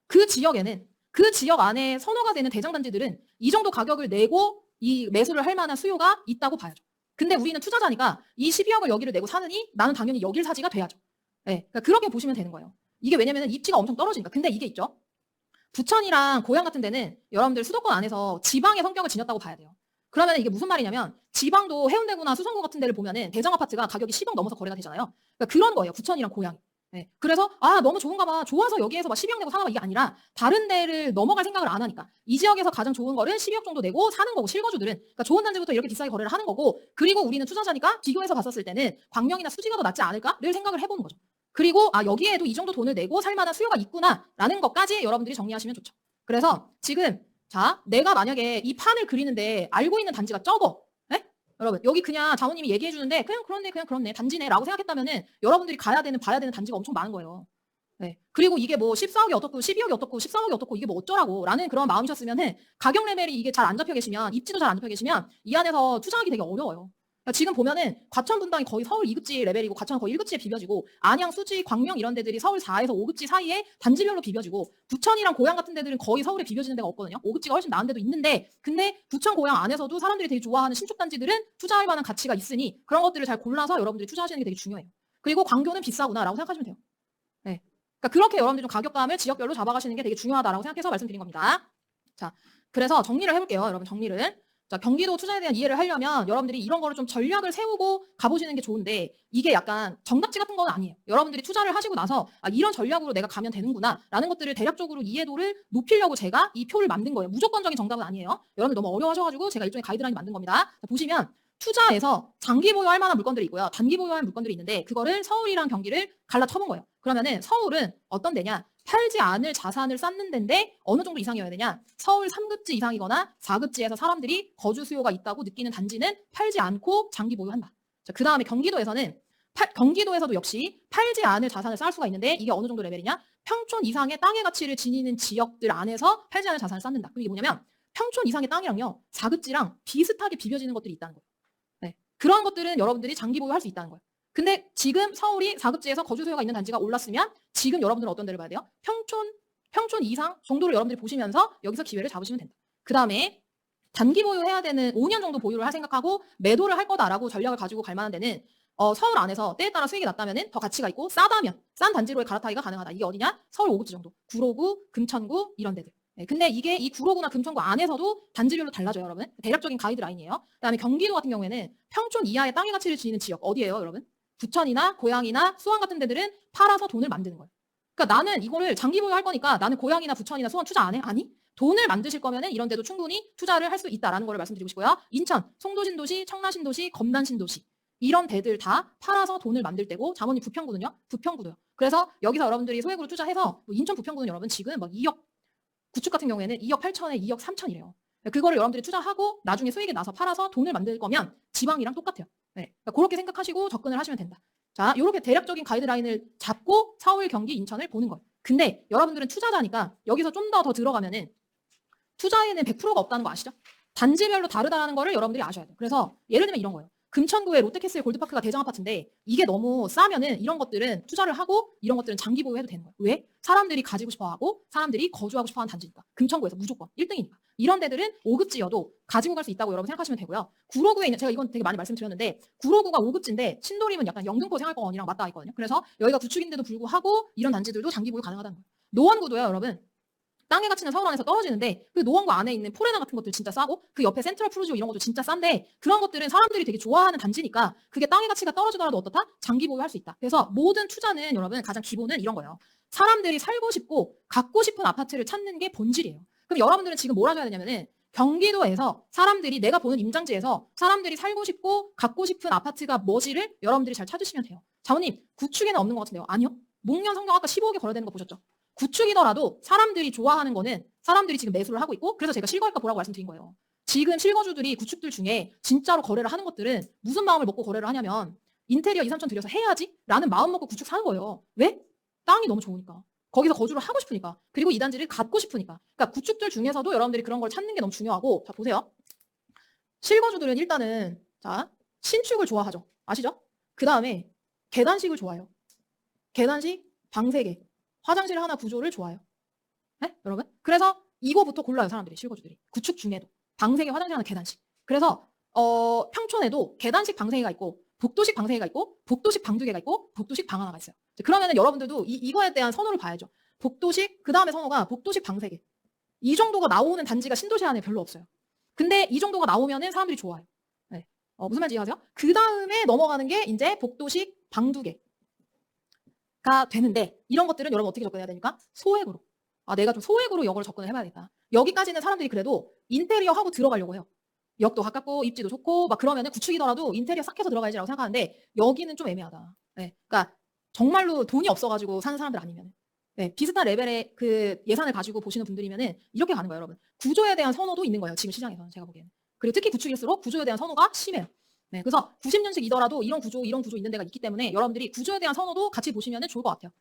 그 지역에는 그 지역 안에 선호가 되는 대장단지들은 이 정도 가격을 내고 이 매수를 할 만한 수요가 있다고 봐야죠. 근데 우리는 투자자니까 이 12억을 여기를 내고 사느니 나는 당연히 여길 사지가 돼야죠. 네, 그러니까 그렇게 보시면 되는 거예요. 이게 왜냐면 입지가 엄청 떨어지니까. 근데 이게 있죠. 부천이랑 고양 같은 데는 여러분들 수도권 안에서 지방의 성격을 지녔다고 봐야 돼요. 그러면 이게 무슨 말이냐면 지방도 해운대구나 수성구 같은 데를 보면은 대장 아파트가 가격이 10억 넘어서 거래가 되잖아요. 그러니까 그런 거예요. 부천이랑 고양. 네. 그래서 너무 좋은가 봐. 좋아서 여기에서 막 12억 내고 사나 봐. 이게 아니라 다른 데를 넘어갈 생각을 안 하니까 이 지역에서 가장 좋은 거를 12억 정도 내고 사는 거고 실거주들은 그러니까 좋은 단지부터 이렇게 비싸게 거래를 하는 거고 그리고 우리는 투자자니까 비교해서 봤었을 때는 광명이나 수지가 더 낫지 않을까를 생각을 해보는 거죠. 그리고 여기에도 이 정도 돈을 내고 살 만한 수요가 있구나라는 것까지 여러분들이 정리하시면 좋죠. 그래서 지금 내가 만약에 이 판을 그리는데 알고 있는 단지가 적어. 네? 여러분 여기 그냥 자모님이 얘기해 주는데 그냥 그렇네 단지네라고 생각했다면은 여러분들이 봐야 되는 단지가 엄청 많은 거예요. 네. 그리고 이게 뭐 14억이 어떻고 12억이 어떻고 13억이 어떻고 이게 뭐 어쩌라고 라는 그런 마음이셨으면은 가격 레벨이 이게 잘 안 잡혀 계시면 입지도 잘 안 잡혀 계시면 이 안에서 투자하기 되게 어려워요. 그러니까 지금 보면은 과천 분당이 거의 서울 2급지 레벨이고 과천은 거의 1급지에 비벼지고 안양, 수지, 광명 이런 데들이 서울 4에서 5급지 사이에 단지별로 비벼지고 부천이랑 고양 같은 데들은 거의 서울에 비벼지는 데가 없거든요. 5급지가 훨씬 나은 데도 있는데 근데 부천, 고양 안에서도 사람들이 되게 좋아하는 신축 단지들은 투자할 만한 가치가 있으니 그런 것들을 잘 골라서 여러분들이 투자하시는 게 되게 중요해요. 그리고 광교는 비싸구나라고 생각하시면 돼요. 네. 그러니까 그렇게 여러분들이 좀 가격감을 지역별로 잡아가시는 게 되게 중요하다라고 생각해서 말씀드린 겁니다. 자, 그래서 정리를 해볼게요. 여러분 정리를. 자, 경기도 투자에 대한 이해를 하려면 여러분들이 이런 거를 좀 전략을 세우고 가보시는 게 좋은데 이게 약간 정답지 같은 건 아니에요. 여러분들이 투자를 하시고 나서 이런 전략으로 내가 가면 되는구나 라는 것들을 대략적으로 이해도를 높이려고 제가 이 표를 만든 거예요. 무조건적인 정답은 아니에요. 여러분들 너무 어려워하셔가지고 제가 일종의 가이드라인 만든 겁니다. 자, 보시면 투자에서 장기 보유할 만한 물건들이 있고요. 단기 보유할 물건들이 있는데 그거를 서울이랑 경기를 갈라쳐본 거예요. 그러면은 서울은 어떤 데냐? 팔지 않을 자산을 쌓는 데인데 어느 정도 이상이어야 되냐? 서울 3급지 이상이거나 4급지에서 사람들이 거주 수요가 있다고 느끼는 단지는 팔지 않고 장기 보유한다. 자, 그 다음에 경기도에서는 경기도에서도 역시 팔지 않을 자산을 쌓을 수가 있는데 이게 어느 정도 레벨이냐? 평촌 이상의 땅의 가치를 지니는 지역들 안에서 팔지 않을 자산을 쌓는다. 그럼 이게 뭐냐면 평촌 이상의 땅이랑요 4급지랑 비슷하게 비벼지는 것들이 있다는 거예요. 네. 그런 것들은 여러분들이 장기 보유할 수 있다는 거예요. 근데 지금 서울이 4급지에서 거주 수요가 있는 단지가 올랐으면 지금 여러분들은 어떤 데를 봐야 돼요? 평촌 이상 정도를 여러분들이 보시면서 여기서 기회를 잡으시면 된다. 그 다음에 단기 보유해야 되는 5년 정도 보유를 할 생각하고 매도를 할 거다라고 전략을 가지고 갈 만한 데는 서울 안에서 때에 따라 수익이 낮다면 더 가치가 있고 싸다면 싼 단지로의 갈아타기가 가능하다. 이게 어디냐? 서울 5급지 정도. 구로구, 금천구 이런 데들. 네, 근데 이게 이 구로구나 금천구 안에서도 단지별로 달라져요, 여러분. 대략적인 가이드라인이에요. 그다음에 경기도 같은 경우에는 평촌 이하의 땅의 가치를 지니는 지역 어디예요, 여러분? 부천이나 고양이나 수원 같은 데들은 팔아서 돈을 만드는 거예요. 그러니까 나는 이거를 장기 보유할 거니까 나는 고양이나 부천이나 수원 투자 안 해? 아니? 돈을 만드실 거면은 이런 데도 충분히 투자를 할 수 있다라는 걸 말씀드리고 싶고요. 인천, 송도신도시, 청라신도시, 검단신도시 이런 데들 다 팔아서 돈을 만들 때고 자모님 부평구는요? 부평구도요. 그래서 여기서 여러분들이 소액으로 투자해서 인천 부평구는 여러분 지금 막 2억 구축 같은 경우에는 2억 8천에 2억 3천이래요. 그거를 여러분들이 투자하고 나중에 수익이 나서 팔아서 돈을 만들 거면 지방이랑 똑같아요. 네. 그러니까 그렇게 생각하시고 접근을 하시면 된다. 자, 이렇게 대략적인 가이드라인을 잡고 서울, 경기, 인천을 보는 거예요. 근데 여러분들은 투자자니까 여기서 좀 더 들어가면은 투자에는 100%가 없다는 거 아시죠? 단지별로 다르다는 거를 여러분들이 아셔야 돼요. 그래서 예를 들면 이런 거예요. 금천구의 롯데캐슬 골드파크가 대장 아파트인데 이게 너무 싸면은 이런 것들은 투자를 하고 이런 것들은 장기 보유해도 되는 거예요. 왜? 사람들이 가지고 싶어하고 사람들이 거주하고 싶어하는 단지니까. 금천구에서 무조건 1등이니까. 이런 데들은 5급지여도 가지고 갈 수 있다고 여러분 생각하시면 되고요. 구로구에 있는 제가 이건 되게 많이 말씀드렸는데 구로구가 5급지인데 신도림은 약간 영등포 생활공원이랑 맞닿아 있거든요. 그래서 여기가 구축인데도 불구하고 이런 단지들도 장기 보유 가능하다는 거예요. 노원구도요, 여러분. 땅의 가치는 서울 안에서 떨어지는데 그 노원구 안에 있는 포레나 같은 것들 진짜 싸고 그 옆에 센트럴 푸르지오 이런 것도 진짜 싼데 그런 것들은 사람들이 되게 좋아하는 단지니까 그게 땅의 가치가 떨어지더라도 어떻다? 장기 보유할 수 있다. 그래서 모든 투자는 여러분 가장 기본은 이런 거예요. 사람들이 살고 싶고 갖고 싶은 아파트를 찾는 게 본질이에요. 그럼 여러분들은 지금 뭘 하셔야 되냐면은 경기도에서 사람들이 내가 보는 임장지에서 사람들이 살고 싶고 갖고 싶은 아파트가 뭐지를 여러분들이 잘 찾으시면 돼요. 자모님 구축에는 없는 것 같은데요? 아니요. 목련 성경 아까 15억에 거래되는 거 보셨죠? 구축이더라도 사람들이 좋아하는 거는 사람들이 지금 매수를 하고 있고 그래서 제가 실거래가 보라고 말씀드린 거예요. 지금 실거주들이 구축들 중에 진짜로 거래를 하는 것들은 무슨 마음을 먹고 거래를 하냐면 인테리어 2, 3천 들여서 해야지 라는 마음 먹고 구축 사는 거예요. 왜? 땅이 너무 좋으니까. 거기서 거주를 하고 싶으니까. 그리고 이 단지를 갖고 싶으니까. 그러니까 구축들 중에서도 여러분들이 그런 걸 찾는 게 너무 중요하고 자 보세요. 실거주들은 일단은 자 신축을 좋아하죠. 아시죠? 그 다음에 계단식을 좋아해요. 계단식 방 3개. 화장실 하나 구조를 좋아해요. 네? 여러분? 그래서 이거부터 골라요, 사람들이, 실거주들이. 구축 중에도. 방 3개, 화장실 하나, 계단식. 그래서, 평촌에도 계단식 방 3개가 있고, 복도식 방 3개가 있고, 복도식 방 2개가 있고, 복도식 방 하나가 있어요. 그러면은 여러분들도 이거에 대한 선호를 봐야죠. 복도식, 그 다음에 선호가 복도식 방 3개. 이 정도가 나오는 단지가 신도시 안에 별로 없어요. 근데 이 정도가 나오면은 사람들이 좋아해요. 네. 무슨 말인지 이해하세요? 그 다음에 넘어가는 게 이제 복도식 방 2개. 가 되는데 이런 것들은 여러분 어떻게 접근해야 되니까? 소액으로. 아, 내가 좀 소액으로 이걸 접근을 해봐야겠다. 여기까지는 사람들이 그래도 인테리어 하고 들어가려고 해요. 역도 가깝고 입지도 좋고 막 그러면은 구축이더라도 인테리어 싹 해서 들어가야지라고 생각하는데 여기는 좀 애매하다. 네, 그러니까 정말로 돈이 없어가지고 사는 사람들 아니면 네, 비슷한 레벨의 그 예산을 가지고 보시는 분들이면은 이렇게 가는 거예요, 여러분. 구조에 대한 선호도 있는 거예요, 지금 시장에서는 제가 보기에는. 그리고 특히 구축일수록 구조에 대한 선호가 심해요. 네, 그래서 90년식이더라도 이런 구조 있는 데가 있기 때문에 여러분들이 구조에 대한 선호도 같이 보시면 좋을 것 같아요.